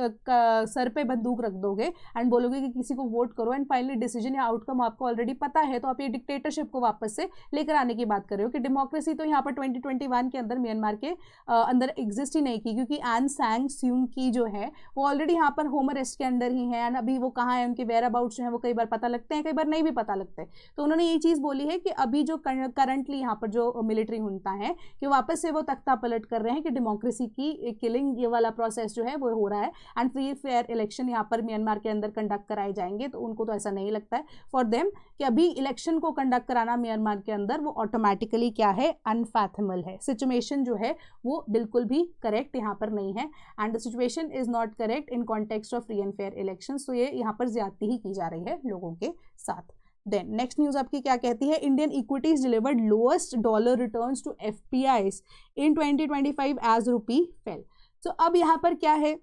सर पे बंदूक रख दोगे एंड बोलोगे कि किसी को वोट करो, एंड फाइनली डिसीजन या आउटकम आपको ऑलरेडी पता है, तो आप ये डिक्टेटरशिप को वापस से लेकर आने की बात कर रहे हो। कि डेमोक्रेसी तो यहाँ पर 2021 के अंदर म्यांमार के अंदर एग्जिस्ट ही नहीं की, क्योंकि आन सैंग स्यूंग की जो है वो ऑलरेडी यहाँ पर होम अरेस्ट के अंदर ही है, एंड अभी वो कहाँ है, उनके वेयर अबाउट्स जो है वो कई बार पता लगते हैं, कई बार नहीं भी पता लगते। तो उन्होंने ये चीज़ बोली है कि अभी जो करंटली यहाँ पर जो मिलिट्री हुंता है कि वापस से वो तख्ता पलट कर रहे हैं, कि डेमोक्रेसी की किलिंग ये वाला प्रोसेस जो है वो हो रहा है, एंड फ्री फेयर इलेक्शन यहाँ पर म्यांमार के अंदर कंडक्ट कराए जाएंगे। तो उनको तो ऐसा नहीं लगता है फॉर देम कि अभी इलेक्शन को कंडक्ट कराना म्यांमार के अंदर वो ऑटोमेटिकली क्या है, अनफैथमेबल है। सिचुएशन जो है वो बिल्कुल भी करेक्ट यहाँ पर नहीं है, and the situation is not correct in context of free and fair elections. तो ये यहाँ पर ज्यादती ही की जा रही है लोगों के साथ। देन नेक्स्ट न्यूज आपकी क्या कहती है, Indian equities delivered lowest dollar returns to FPIs in 2025 as rupee fell. तो अब यहाँ पर क्या है,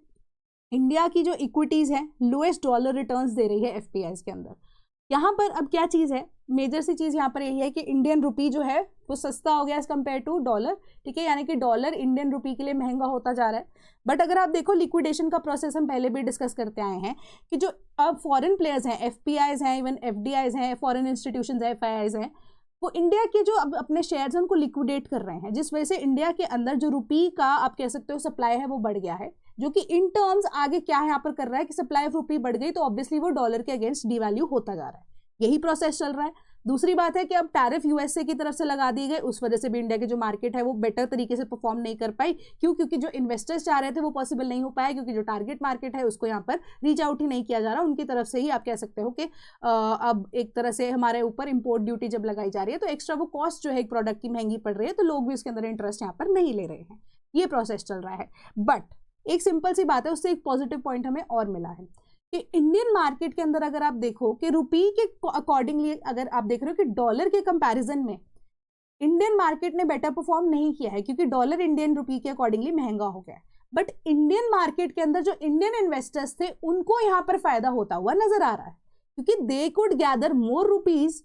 इंडिया की जो इक्विटीज है लोएस्ट डॉलर रिटर्न्स दे रही है एफपीआईज के अंदर। यहाँ पर अब क्या चीज़ है, मेजर सी चीज़ यहाँ पर यही है कि इंडियन रुपी जो है वो सस्ता हो गया एज कम्पेयर टू डॉलर, ठीक है, यानी कि डॉलर इंडियन रुपी के लिए महंगा होता जा रहा है। बट अगर आप देखो लिक्विडेशन का प्रोसेस हम पहले भी डिस्कस करते आए हैं कि जो अब फॉरेन प्लेयर्स हैं, एफपीआईज हैं, इवन एफडीआईज हैं, फॉरेन इंस्टीट्यूशंस हैं, एफआईआईज हैं, वो इंडिया के जो अब अपने शेयर्स हैं उनको लिक्विडेट कर रहे हैं, जिस वजह से इंडिया के अंदर जो रुपी का आप कह सकते हो सप्लाई है वो बढ़ गया है, जो कि इन टर्म्स आगे क्या है यहाँ पर कर रहा है कि सप्लाई ऑफ रुपी बढ़ गई तो ऑब्वियसली वो डॉलर के अगेंस्ट डिवैल्यू होता जा रहा है। यही प्रोसेस चल रहा है। दूसरी बात है कि अब टैरिफ यूएसए की तरफ से लगा दिए गए, उस वजह से भी इंडिया के जो मार्केट है वो बेटर तरीके से परफॉर्म नहीं कर पाई। क्यों? क्योंकि जो इन्वेस्टर्स चाह रहे थे वो पॉसिबल नहीं हो पाया, क्योंकि जो टारगेट मार्केट है उसको यहाँ पर रीच आउट ही नहीं किया जा रहा उनकी तरफ से ही। आप कह सकते हो कि अब एक तरह से हमारे ऊपर इंपोर्ट ड्यूटी जब लगाई जा रही है तो एक्स्ट्रा वो कॉस्ट जो है एक प्रोडक्ट की महंगी पड़ रही है, तो लोग भी उसके अंदर इंटरेस्ट यहाँ पर नहीं ले रहे हैं। ये प्रोसेस चल रहा है। बट एक सिंपल सी बात है, उससे एक पॉजिटिव पॉइंट हमें और मिला है कि इंडियन मार्केट के अंदर अगर आप देखो कि रुपी के अकॉर्डिंगली अगर आप देख रहे हो कि डॉलर के कंपैरिजन में इंडियन मार्केट ने बेटर परफॉर्म नहीं किया है, क्योंकि डॉलर इंडियन रुपी के अकॉर्डिंगली महंगा हो गया है। बट इंडियन मार्केट के अंदर जो इंडियन इन्वेस्टर्स थे उनको यहाँ पर फायदा होता हुआ नजर आ रहा है, क्योंकि they could gather more rupees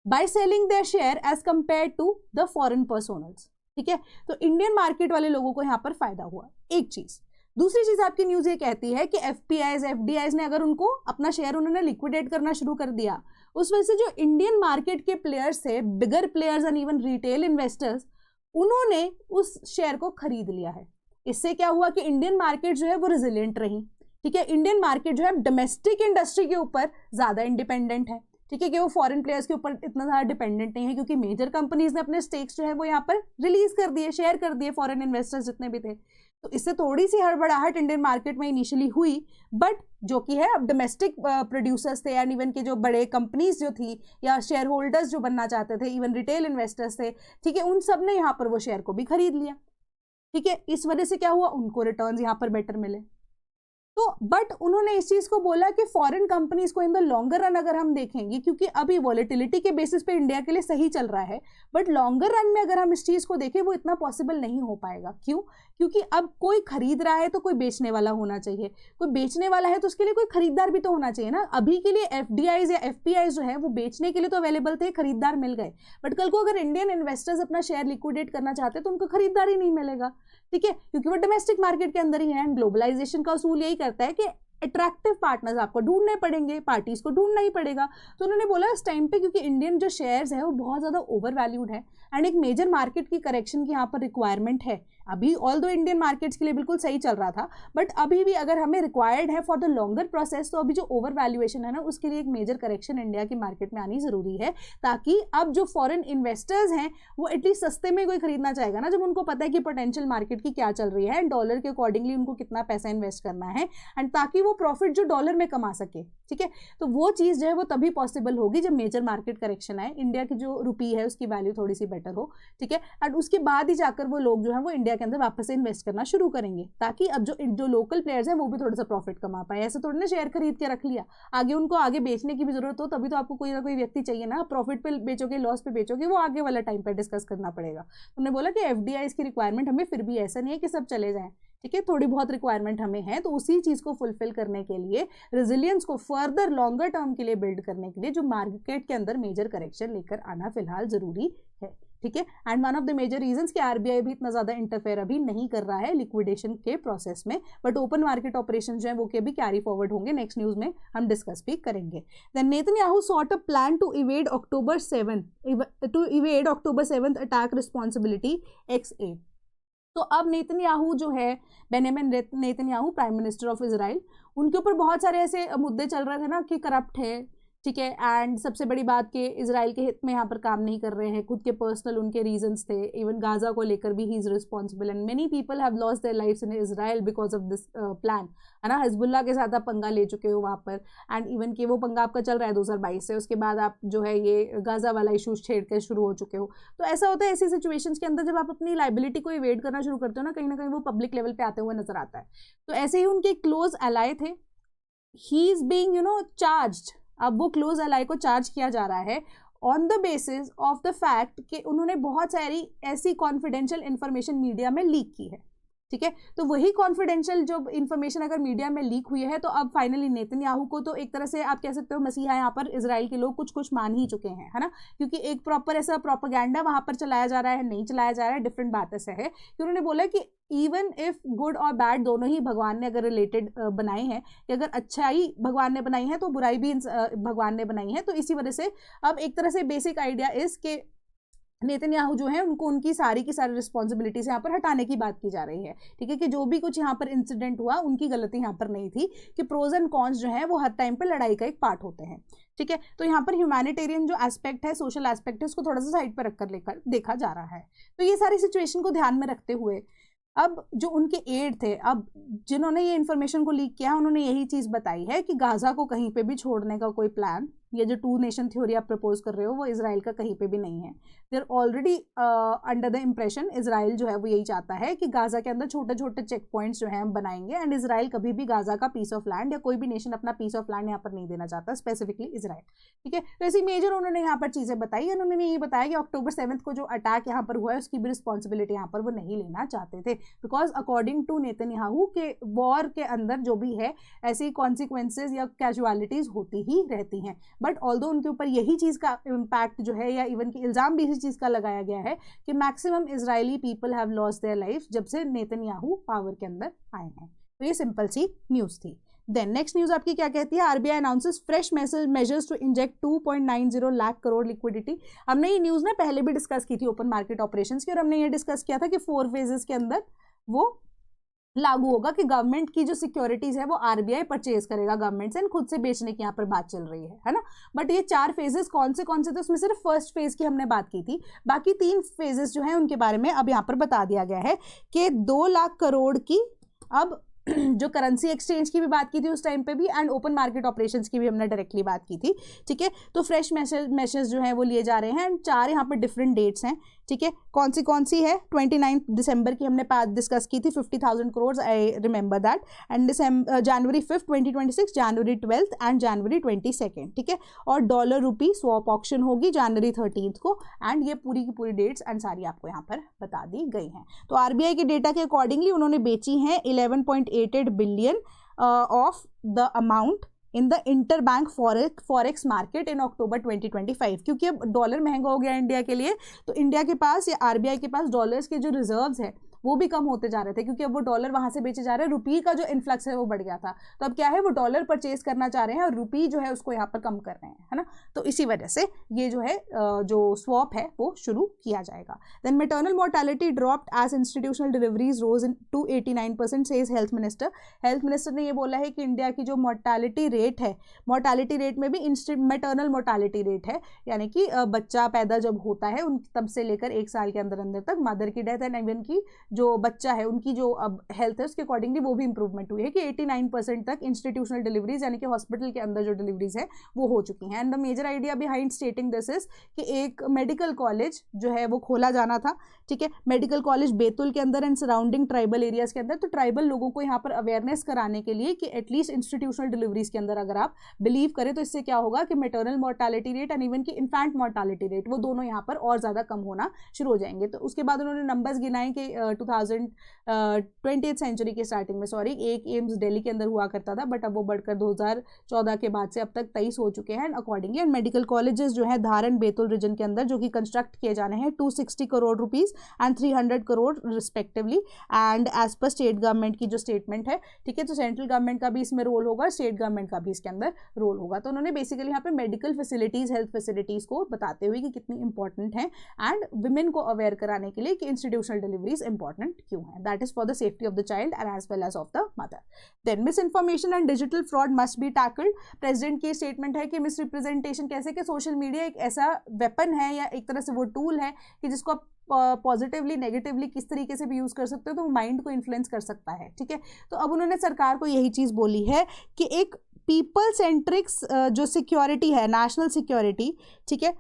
by selling their share as compare to the foreign personals. ठीक है, तो इंडियन मार्केट वाले लोगों को यहाँ पर फायदा हुआ, एक चीज। दूसरी चीज आपकी न्यूज ये कहती है कि एफपीआईज एफडीआईज ने अगर उनको अपना शेयर उन्होंने लिक्विडेट करना शुरू कर दिया, उस वजह से जो इंडियन मार्केट के प्लेयर्स थे, bigger players and even retail investors, उन्होंने उस शेयर को खरीद लिया है। इससे क्या हुआ कि इंडियन मार्केट जो है वो रिजिलियंट रही। ठीक है, इंडियन मार्केट जो है डोमेस्टिक इंडस्ट्री के ऊपर ज्यादा इंडिपेंडेंट है। ठीक है, कि वो फॉरेन प्लेयर्स के ऊपर इतना ज़्यादा डिपेंडेंट नहीं है, क्योंकि मेजर कंपनीज ने अपने स्टेक्स जो है वो यहाँ पर रिलीज कर दिए, शेयर कर दिए फॉरेन इन्वेस्टर्स जितने भी थे। तो इससे थोड़ी सी हड़बड़ाहट इंडियन मार्केट में इनिशियली हुई, बट जो कि है अब डोमेस्टिक प्रोड्यूसर्स थे एंड इवन के जो बड़े कंपनीज जो थी या शेयर होल्डर्स जो बनना चाहते थे, इवन रिटेल इन्वेस्टर्स थे, ठीक है, उन सब ने यहाँ पर वो शेयर को भी खरीद लिया। ठीक है, इस वजह से क्या हुआ, उनको रिटर्न्स यहाँ पर बेटर मिले। तो बट उन्होंने इस चीज को बोला कि फॉरेन कंपनीज को इन द लॉन्गर रन अगर हम देखेंगे, क्योंकि अभी वॉलेटिलिटी के बेसिस पे इंडिया के लिए सही चल रहा है, बट लॉन्गर रन में अगर हम इस चीज को देखें वो इतना पॉसिबल नहीं हो पाएगा। क्यों? क्योंकि अब कोई खरीद रहा है तो कोई बेचने वाला होना चाहिए, कोई बेचने वाला है तो उसके लिए कोई खरीदार भी तो होना चाहिए ना। अभी के लिए एफडीआईज या एफपीआईज जो है वो बेचने के लिए तो अवेलेबल थे, खरीदार मिल गए, बट कल को अगर इंडियन इन्वेस्टर्स अपना शेयर लिक्विडेट करना चाहते हैं तो उनको खरीदार ही नहीं मिलेगा। ठीक है, क्योंकि वो डोमेस्टिक मार्केट के अंदर ही है। एंड ग्लोबलाइजेशन का उसूल यही करता है कि अट्रैक्टिव पार्टनर्स आपको ढूंढने पड़ेंगे, पार्टीज को ढूंढना ही पड़ेगा। तो उन्होंने बोला इस टाइम पे, क्योंकि इंडियन जो शेयर्स है वो बहुत ज़्यादा ओवर वैल्यूड है एंड एक मेजर मार्केट की करेक्शन की यहाँ पर रिक्वायरमेंट है। अभी ऑल दो इंडियन मार्केट्स के लिए बिल्कुल सही चल रहा था, बट अभी भी अगर हमें रिक्वायर्ड है फॉर द लॉन्गर प्रोसेस, तो अभी जो ओवर वैल्यूएशन है ना, उसके लिए एक मेजर करेक्शन इंडिया की मार्केट में आनी जरूरी है, ताकि अब जो फॉरेन इन्वेस्टर्स हैं वो एटलीस्ट सस्ते में कोई खरीदना चाहेगा ना, जब उनको पता है कि पोटेंशियल मार्केट की क्या चल रही है एंड डॉलर के अकॉर्डिंगली उनको कितना पैसा इन्वेस्ट करना है, एंड ताकि वो प्रॉफिट जो डॉलर में कमा सके। ठीक है, तो वो चीज़ जो है वो तभी पॉसिबल होगी जब मेजर मार्केट करेक्शन आए, इंडिया की जो रुपी है उसकी वैल्यू थोड़ी सी बेटर हो। ठीक है, एंड उसके बाद ही जाकर वो लोग जो है वो इंडिया के अंदर वापस से इन्वेस्ट करना शुरू करेंगे, ताकि अब जो लोकल प्लेयर्स हैं वो भी थोड़ा सा प्रॉफिट कमा पाए। ऐसे थोड़ी ना शेयर खरीद के रख लिया, आगे उनको आगे बेचने की भी जरूरत हो तभी तो आपको कोई ना कोई व्यक्ति चाहिए ना, प्रॉफिट पे बेचोगे लॉस पे बेचोगे, वो आगे वाला टाइम पे डिस्कस करना पड़ेगा। उन्होंने बोला कि एफडीआईज की रिक्वायरमेंट हमें फिर भी ऐसा नहीं है कि सब चले जाएं। ठीक है, थोड़ी बहुत रिक्वायरमेंट हमें है, तो उसी चीज़ को फुलफिल करने के लिए, रेजिलियंस को फर्दर लॉन्गर टर्म के लिए बिल्ड करने के लिए जो मार्केट के अंदर मेजर करेक्शन लेकर आना फिलहाल जरूरी है। ठीक है, and one of the major reasons कि आरबीआई भी इतना ज़्यादा इंटरफेयर अभी नहीं कर रहा है लिक्विडेशन के प्रोसेस में, बट ओपन मार्केट ऑपरेशन जो है वो के भी कैरी फॉरवर्ड होंगे, नेक्स्ट न्यूज़ में हम डिस्कस भी करेंगे। Then Netanyahu sought a plan to evade October 7th attack responsibility X8। तो अब नेतन्याहू जो है, Benjamin Netanyahu prime minister of Israel, उनके ऊपर बहुत सारे ऐसे मुद्दे चल रहे थे ना कि करप्ट है। ठीक है, एंड सबसे बड़ी बात कि इजराइल के हित में यहाँ पर काम नहीं कर रहे हैं, खुद के पर्सनल उनके रीजंस थे, इवन गाजा को लेकर भी he is responsible and many people have lost their lives in Israel because of this plan, है ना। हिजबुल्ला के साथ आप पंगा ले चुके हो वहाँ पर, एंड इवन कि वो पंगा आपका चल रहा है 2022 से, उसके बाद आप जो है ये गाजा वाला इशूज छेड़ कर शुरू हो चुके हो। तो ऐसा होता है ऐसी सिचुएशंस के अंदर, जब आप अपनी लाइबिलिटी को इवेड करना शुरू करते हो ना, कहीं ना कहीं वो पब्लिक लेवल पे आते हुए नजर आता है। तो ऐसे ही उनके क्लोज एलाय थे, ही इज बीइंग चार्ज्ड। अब वो क्लोज एलाय को चार्ज किया जा रहा है on the basis of the fact कि उन्होंने बहुत सारी ऐसी कॉन्फिडेंशियल इंफॉर्मेशन मीडिया में लीक की है। ठीक है, तो वही कॉन्फिडेंशियल जो इंफॉर्मेशन अगर मीडिया में लीक हुई है, तो अब फाइनली नेतन्याहू को तो एक तरह से आप कह सकते हो मसीहा यहाँ पर इजराइल के लोग कुछ कुछ मान ही चुके हैं, है ना, क्योंकि एक प्रॉपर ऐसा प्रोपेगेंडा वहां पर चलाया जा रहा है, नहीं चलाया जा रहा है, डिफरेंट बात ऐसे है कि उन्होंने बोला कि इवन इफ गुड और बैड दोनों ही भगवान ने अगर रिलेटेड बनाए हैं, कि अगर अच्छाई भगवान ने बनाई है तो बुराई भी भगवान ने बनाई है। तो इसी वजह से अब एक तरह से बेसिक आइडिया इस के नेतन्याहू जो है उनको उनकी सारी की सारी रिस्पॉन्सिबिलिटीज यहाँ पर हटाने की बात की जा रही है। ठीक है, कि जो भी कुछ यहाँ पर इंसिडेंट हुआ उनकी गलती यहाँ पर नहीं थी, कि प्रोज एंड कॉन्स जो है वो हर टाइम पर लड़ाई का एक पार्ट होते हैं। ठीक है, तो यहाँ पर ह्यूमैनिटेरियन जो एस्पेक्ट है, सोशल एस्पेक्ट है, उसको थोड़ा सा साइड पर रखकर लेकर देखा जा रहा है। तो ये सारी सिचुएशन को ध्यान में रखते हुए अब जो उनके एड थे, अब जिन्होंने ये इन्फॉर्मेशन को लीक किया, उन्होंने यही चीज़ बताई है कि गाजा को कहीं पे भी छोड़ने का कोई प्लान, ये जो 2 नेशन थ्योरी आप प्रपोज कर रहे हो वो इजराइल का कहीं पे भी नहीं है। They're already under the impression, Israel जो है वो यही चाहता है कि गाजा के अंदर छोटे छोटे चेक पॉइंट्स जो है हम बनाएंगे, एंड इजराइल कभी भी गाजा का पीस ऑफ लैंड या कोई भी नेशन अपना पीस ऑफ लैंड यहाँ पर नहीं देना चाहता, स्पेसिफिकली इजराइल। ठीक है, तो ऐसी मेजर उन्होंने यहाँ पर चीज़ें बताई। उन्होंने ये बताया कि October 7th को जो अटैक यहाँ पर हुआ है उसकी भी रिस्पॉन्सिबिलिटी यहाँ पर वो नहीं लेना चाहते थे, बिकॉज अकॉर्डिंग टू नेतन्याहू के वॉर के अंदर जो भी है ऐसी कॉन्सिक्वेंसेज या कैजुअलिटीज होती ही रहती हैं। बट ऑल्दो उनके ऊपर यही चीज़ का इम्पैक्ट जो है, या इवन की इल्ज़ाम भी इसी चीज़ का लगाया गया है कि maximum Israeli people have lost their life जब से नेतन्याहू पावर के अंदर आए हैं। तो ये सिंपल सी न्यूज़ थी। देन नेक्स्ट न्यूज़ आपकी क्या कहती है, RBI announces fresh measures to inject 2.90 lakh crore liquidity. हमने ये न्यूज़ ना पहले भी डिस्कस की थी ओपन मार्केट ऑपरेशंस की, और हमने ये डिस्कस किया था कि 4 फेजेस के अंदर वो लागू होगा कि गवर्नमेंट की जो सिक्योरिटीज है वो आरबीआई परचेज करेगा गवर्नमेंट से, एंड खुद से बेचने की यहाँ पर बात चल रही है ना। बट ये 4 फेजेस कौन से थे, उसमें सिर्फ फर्स्ट फेज की हमने बात की थी, बाकी 3 फेजेस जो है उनके बारे में अब यहाँ पर बता दिया गया है कि 2 लाख करोड़ की अब जो करेंसी एक्सचेंज की भी बात की थी उस टाइम पे भी, एंड ओपन मार्केट ऑपरेशंस की भी हमने डायरेक्टली बात की थी, ठीक है। तो फ्रेश मेशर्स जो है वो लिए जा रहे हैं, एंड 4 यहाँ पर डिफरेंट डेट्स हैं, ठीक है। कौन सी है, 29 दिसंबर की हमने डिस्कस की थी, 50,000 crore, I remember that, and January 5th 2026, January 12th and January 22nd, ठीक है। और डॉलर रुपी स्वैप ऑक्शन होगी जनवरी 13th को, एंड ये पूरी की पूरी डेट्स एंड सारी आपको यहाँ पर बता दी गई हैं। तो आरबीआई के डेटा के अकॉर्डिंगली उन्होंने बेची हैं 11.88 billion of the amount in the interbank forex market in October 2025, क्योंकि अब डॉलर महंगा हो गया इंडिया के लिए, तो इंडिया के पास या आरबीआई के पास डॉलर्स के जो रिजर्व्स है वो भी कम होते जा रहे थे, क्योंकि अब वो डॉलर वहां से बेचे जा रहे हैं, रुपी का जो इन्फ्लक्स है वो बढ़ गया था, तो अब क्या है वो डॉलर परचेज करना चाह रहे हैं और रुपी जो है उसको यहाँ पर कम कर रहे हैं, है ना। तो इसी वजह से ये जो है जो स्वैप है वो शुरू किया जाएगा। Then maternal mortality dropped as institutional deliveries rose to 89% says health minister. Health minister ने ये बोला है कि इंडिया की जो मोर्टेलिटी रेट है, मोर्टेलिटी रेट में भी मैटरनल मोर्टेलिटी रेट है, यानी कि बच्चा पैदा जब होता है उन तब से लेकर 1 साल के अंदर अंदर तक मदर की डेथ एंड इवन की जो बच्चा है उनकी जो अब हेल्थ है उसके अकॉर्डिंगली वो भी इंप्रूवमेंट हुई है कि 89% तक इंस्टीट्यूशनल डिलीवरीज यानी कि हॉस्पिटल के अंदर जो डिलीवरीज है वो हो चुकी हैं। And the major idea behind stating this is कि एक मेडिकल कॉलेज जो है वो खोला जाना था, ठीक है, मेडिकल कॉलेज बैतूल के अंदर एंड सराउंडिंग ट्राइबल एरियाज के अंदर। तो ट्राइबल लोगों को यहाँ पर अवेयरनेस कराने के लिए कि एटलीस्ट इंस्टीट्यूशनल डिलीवरीज के अंदर अगर आप बिलीव करें तो इससे क्या होगा कि maternal mortality rate and even की इन्फेंट मोर्टेलिटी रेट वो दोनों यहाँ पर और ज़्यादा कम होना शुरू हो जाएंगे। तो उसके बाद उन्होंने नंबर्स गिनाए कि 20th सेंचुरी के स्टार्टिंग में एक एम्स दिल्ली के अंदर हुआ करता था, बट अब वो बढ़कर 2014 के बाद से अब तक 23 हो चुके हैं अकॉर्डिंगली। एंड मेडिकल कॉलेजेस जो है धार एंड बैतूल रीजन के अंदर जो कि कंस्ट्रक्ट किए जाने हैं 260 crore rupees and 300 crore respectively, and as per state government की जो स्टेटमेंट है, ठीक है। तो सेंट्रल गवर्नमेंट का भी इसमें रोल होगा, स्टेट गवर्नमेंट का भी इसके अंदर रोल होगा। तो उन्होंने बेसिकली यहाँ पे मेडिकल फैसिलिटीज, हेल्थ फैसिलिटीज को बताते हुए कि कितनी इंपॉर्टेंट है एंड वुमेन को अवेयर कराने के लिए कि इंस्टीट्यूशनल डिलीवरीज इंपॉर्टेंट क्यों है, that is for the safety of the child and as well as of the mother. Then misinformation and digital fraud must be tackled. President की statement है कि मिस रिप्रेजेंटेशन कैसे कि social media एक ऐसा weapon है या एक तरह से वो टूल है कि जिसको आप पॉजिटिवली नेगेटिवली किस तरीके से भी यूज कर सकते हो, तो माइंड को इन्फ्लुएंस कर सकता है, ठीक है। तो अब उन्होंने सरकार को यही चीज बोली है कि एक पीपल सेंट्रिक्स जो सिक्योरिटी है, नेशनल सिक्योरिटी, ठीक है,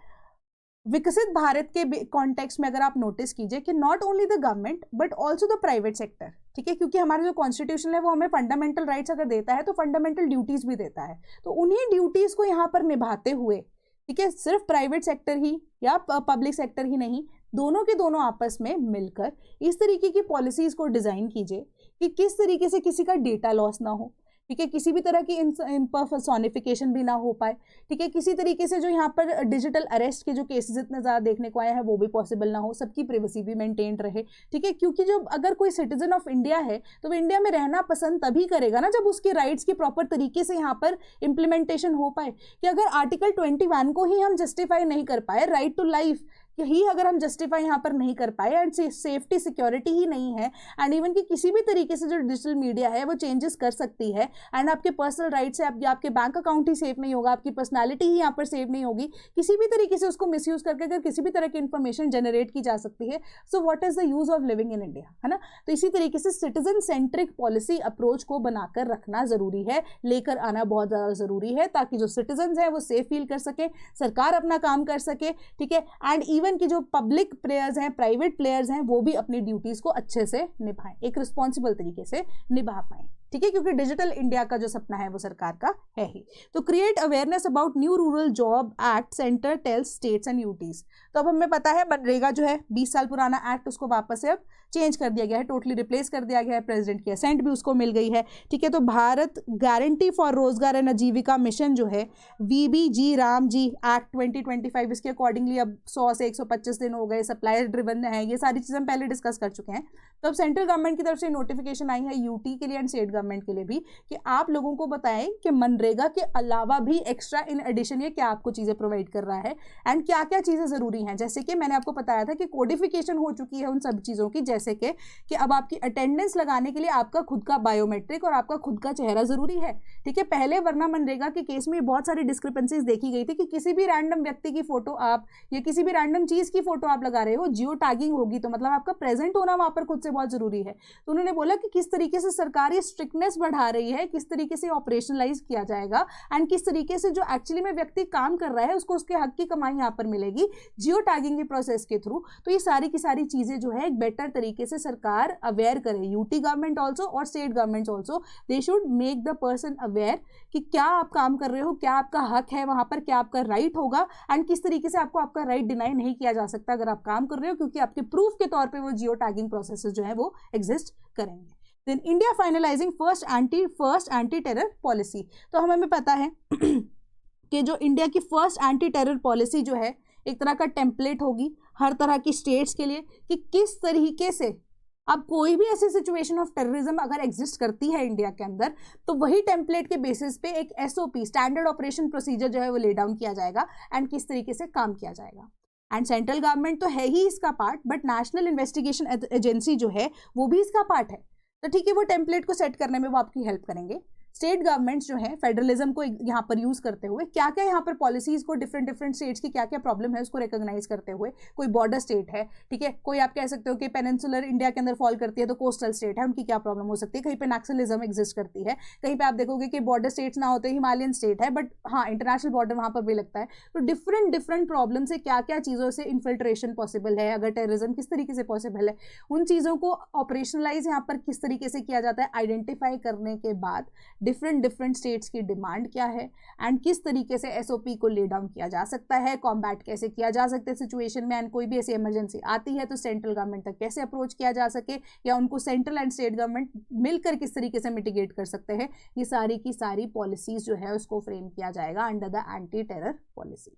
विकसित भारत के कॉन्टेक्स्ट में अगर आप नोटिस कीजिए कि not only the government but also the private sector, ठीक है, क्योंकि हमारा जो कॉन्स्टिट्यूशन है वो हमें फंडामेंटल राइट्स अगर देता है तो फंडामेंटल ड्यूटीज भी देता है, तो उन्हीं ड्यूटीज को यहाँ पर निभाते हुए, ठीक है, सिर्फ प्राइवेट सेक्टर ही या पब्लिक सेक्टर ही नहीं, दोनों के दोनों आपस में मिलकर इस तरीके की पॉलिसीज को डिजाइन कीजिए कि किस तरीके से किसी का डेटा लॉस ना हो, ठीक है, किसी भी तरह की इम्पर्सोनिफिकेशन भी ना हो पाए, ठीक है, किसी तरीके से जो यहाँ पर डिजिटल अरेस्ट के जो केसेस इतने ज़्यादा देखने को आए हैं वो भी पॉसिबल ना हो, सबकी प्राइवेसी भी मेंटेन रहे, ठीक है, क्योंकि जो अगर कोई सिटीजन ऑफ इंडिया है तो वो इंडिया में रहना पसंद तभी करेगा ना जब उसके राइट्स की प्रॉपर तरीके से यहाँ पर इम्प्लीमेंटेशन हो पाए। कि अगर आर्टिकल 21 को ही हम जस्टिफाई नहीं कर पाए, राइट टू लाइफ ही अगर हम जस्टिफाई यहाँ पर नहीं कर पाए एंड सेफ्टी सिक्योरिटी ही नहीं है एंड इवन कि किसी भी तरीके से जो डिजिटल मीडिया है वो चेंजेस कर सकती है एंड आपके पर्सनल राइट से आपके बैंक अकाउंट ही सेफ नहीं होगा, आपकी पर्सनालिटी ही यहाँ पर सेव नहीं होगी, किसी भी तरीके से उसको मिसयूज करके अगर किसी भी तरह की इंफॉर्मेशन जनरेट की जा सकती है, so what is the use of living in India, है ना। तो इसी तरीके से सिटीजन सेंट्रिक पॉलिसी अप्रोच को बनाकर रखना जरूरी है, लेकर आना बहुत ज़्यादा जरूरी है ताकि जो सिटीजन है वो सेफ फील कर सके, सरकार अपना काम कर सके, ठीक है, एंड इवन की जो पब्लिक प्लेयर्स हैं, प्राइवेट प्लेयर्स हैं, वो भी अपनी ड्यूटीज को अच्छे से निभाएं, एक रिस्पॉन्सिबल तरीके से निभा पाएं, ठीक है, क्योंकि डिजिटल इंडिया का जो सपना है वो सरकार का है ही। तो create awareness about new rural job act, centre tells states and UTs. तो अब हमें पता है मनरेगा जो है 20 साल पुराना एक्ट, उसको वापस से अब चेंज कर दिया गया है, टोटली रिप्लेस कर दिया गया है, प्रेसिडेंट की असेंट भी उसको मिल गई है, ठीक है। तो भारत गारंटी फॉर रोजगार एंड आजीविका मिशन जो है VBG राम जी एक्ट 2025, इसके अकॉर्डिंगली अब 100 से 125 दिन हो गए, सप्लायर ड्रिवन है, ये सारी चीज़ें हम पहले डिस्कस कर चुके हैं। तो अब सेंट्रल गवर्नमेंट की तरफ से नोटिफिकेशन आई है यूटी के लिए एंड स्टेट गवर्नमेंट के लिए भी कि आप लोगों को बताएं कि मनरेगा के अलावा भी एक्स्ट्रा इन एडिशन ये क्या आपको चीज़ें प्रोवाइड कर रहा है एंड क्या क्या चीज़ें ज़रूरी हैं। जैसे कि मैंने आपको बताया था कि कोडिफिकेशन हो चुकी है उन सब चीज़ों की, जैसे जैसे कि अब आपकी अटेंडेंस लगाने के लिए आपका खुद का बायोमेट्रिक और आपका खुद का चेहरा जरूरी है, ठीक है। पहले वरना मनरेगा के केस में बहुत सारी डिस्क्रिपेंसीज देखी गई थी कि किसी भी रैंडम व्यक्ति की फोटो आप या किसी भी रैंडम चीज की फोटो आप लगा रहे हो, जियो टैगिंग होगी तो मतलब आपका प्रेजेंट होना वहां पर खुद से बहुत जरूरी है। तो उन्होंने बोला कि किस तरीके से सरकार ये स्ट्रिक्टनेस बढ़ा रही है, किस तरीके से ऑपरेशनलाइज किया जाएगा एंड किस तरीके से जो एक्चुअली में व्यक्ति काम कर रहा है उसको उसके हक की कमाई यहाँ पर मिलेगी जियो टैगिंग के प्रोसेस के थ्रू। तो ये सारी की सारी चीजें जो है एक बेटर तरीके से सरकार अवेयर करे, यूटी गवर्नमेंट ऑल्सो और state government also, they should make the person aware कि क्या आप काम कर रहे हो, क्या आपका हक है वहां पर, क्या आपका राइट होगा एंड किस तरीके से आपको आपका राइट डिनाई नहीं किया जा सकता अगर आप काम कर रहे हो, क्योंकि आपके प्रूफ के तौर पे वो जियो टैगिंग प्रोसेसेस जो है वो एग्जिस्ट करेंगे। देन India finalising first anti terror policy. तो हमें पता है कि जो इंडिया की फर्स्ट एंटी टेरर पॉलिसी जो है एक तरह का टेम्पलेट होगी हर तरह की स्टेट्स के लिए कि किस तरीके से अब कोई भी ऐसी सिचुएशन ऑफ टेररिज्म अगर एग्जिस्ट करती है इंडिया के अंदर तो वही टेम्पलेट के बेसिस पे एक एसओपी स्टैंडर्ड ऑपरेशन प्रोसीजर जो है वो ले डाउन किया जाएगा एंड किस तरीके से काम किया जाएगा। एंड सेंट्रल गवर्नमेंट तो है ही इसका part, but national investigation agency जो है वो भी इसका पार्ट है। तो ठीक है, वो टेम्पलेट को सेट करने में वो आपकी हेल्प करेंगे। स्टेट गवर्नमेंट्स जो है फेडरलिज्म को यहाँ पर यूज करते हुए क्या क्या यहाँ पर पॉलिसीज को डिफरेंट स्टेट्स की क्या क्या प्रॉब्लम है उसको रिकॉग्नाइज करते हुए, कोई बॉर्डर स्टेट है, ठीक है, कोई आप कह सकते हो कि पेनिनसुलर इंडिया के अंदर फॉल करती है तो कोस्टल स्टेट है, उनकी क्या प्रॉब्लम हो सकती है, कहीं पे नक्सलिज्म एग्जिस्ट करती है, कहीं पे आप देखोगे कि बॉर्डर स्टेट्स ना होते हिमालयन स्टेट है बट हाँ इंटरनेशनल बॉर्डर वहाँ पर भी लगता है। तो डिफरेंट प्रॉब्लम से क्या क्या चीज़ों से इन्फिल्ट्रेशन पॉसिबल है, अगर टेररिज्म किस तरीके से पॉसिबल है, उन चीज़ों को ऑपरेशनलाइज यहाँ पर किस तरीके से किया जाता है, आइडेंटिफाई करने के बाद डिफरेंट स्टेट्स की डिमांड क्या है एंड किस तरीके से एसओपी को ले डाउन किया जा सकता है, कॉम्बैट कैसे किया जा सकता है सिचुएशन में, एंड कोई भी ऐसी इमरजेंसी आती है तो सेंट्रल गवर्नमेंट तक कैसे अप्रोच किया जा सके या उनको सेंट्रल एंड स्टेट गवर्नमेंट मिलकर किस तरीके से मिटिगेट कर सकते हैं, ये सारी की सारी पॉलिसीज जो है उसको फ्रेम किया जाएगा under the anti terror policy.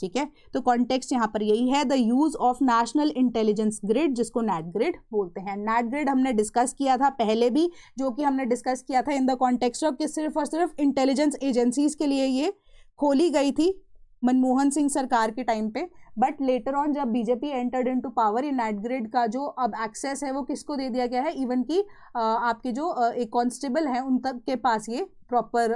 ठीक है, तो कॉन्टेक्स्ट यहाँ पर यही है, the use of national intelligence grid जिसको नेट ग्रिड बोलते हैं। नेट ग्रिड हमने डिस्कस किया था पहले भी, जो कि हमने डिस्कस किया था इन द कॉन्टेक्स्ट ऑफ कि सिर्फ और सिर्फ इंटेलिजेंस एजेंसीज के लिए ये खोली गई थी मनमोहन सिंह सरकार के टाइम पे, बट लेटर ऑन जब बीजेपी एंटर्ड इनटू पावर, ये नेट ग्रिड का जो अब एक्सेस है वो किसको दे दिया गया है, इवन की आपके जो एक कांस्टेबल हैं उन तक के पास ये प्रॉपर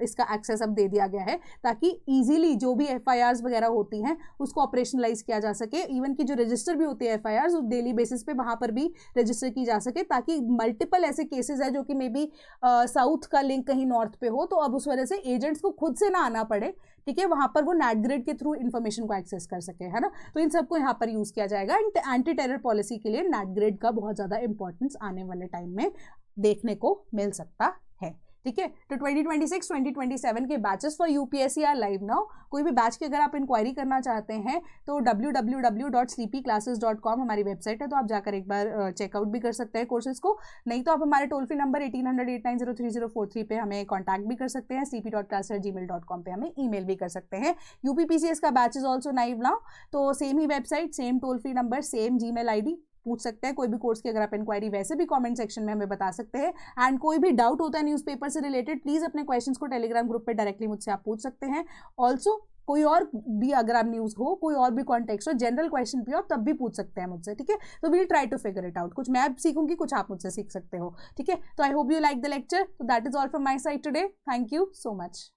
इसका एक्सेस अब दे दिया गया है ताकि इजीली जो भी एफआईआर्स वगैरह होती हैं उसको ऑपरेशनलाइज किया जा सके, इवन की जो रजिस्टर भी होती है एफआईआर्स उस डेली बेसिस पे वहाँ पर भी रजिस्टर की जा सके, ताकि मल्टीपल ऐसे केसेस है जो कि मे बी साउथ का लिंक कहीं नॉर्थ पे हो तो अब उस वजह से एजेंट्स को खुद से ना आना पड़े, ठीक है, वहाँ पर वो नेट ग्रिड के थ्रू इन्फॉर्मेशन को एक्सेस कर सके, है ना। तो इन सबको यहाँ पर यूज किया जाएगा। एंटी टेरर पॉलिसी के लिए नेट ग्रिड का बहुत ज़्यादा इंपॉर्टेंस आने वाले टाइम में देखने को मिल सकता है। ठीक है, तो 2026-2027 के batches for UPSC are live now. कोई भी बैच की अगर आप इंक्वायरी करना चाहते हैं तो www.sleepyclasses.com हमारी वेबसाइट है, तो आप जाकर एक बार चेकआउट भी कर सकते हैं कोर्सेज को। नहीं तो आप हमारे टोल फ्री नंबर 1800-890-3043 पे हमें कॉन्टैक्ट भी कर सकते हैं, sleepy.class@gmail.com पे हमें ईमेल भी कर सकते हैं। यूपीपीसीएस का batch is also live now, तो सेम ही website, same toll free number, same Gmail ID, पूछ सकते हैं कोई भी कोर्स की अगर आप इंक्वायरी, वैसे भी कमेंट सेक्शन में हमें बता सकते हैं। एंड कोई भी डाउट होता है न्यूज़पेपर से रिलेटेड, प्लीज़ अपने क्वेश्चंस को टेलीग्राम ग्रुप पे डायरेक्टली मुझसे आप पूछ सकते हैं। ऑल्सो कोई और भी अगर आप न्यूज़ हो, कोई और भी कॉन्टेक्स्ट हो, जनरल क्वेश्चन भी हो, तब भी पूछ सकते हैं मुझसे, ठीक है। तो we'll try to figure it out, कुछ मैं सीखूंगी, कुछ आप मुझसे सीख सकते हो, ठीक है। तो I hope you like the lecture, तो that is all from my side today, thank you so much.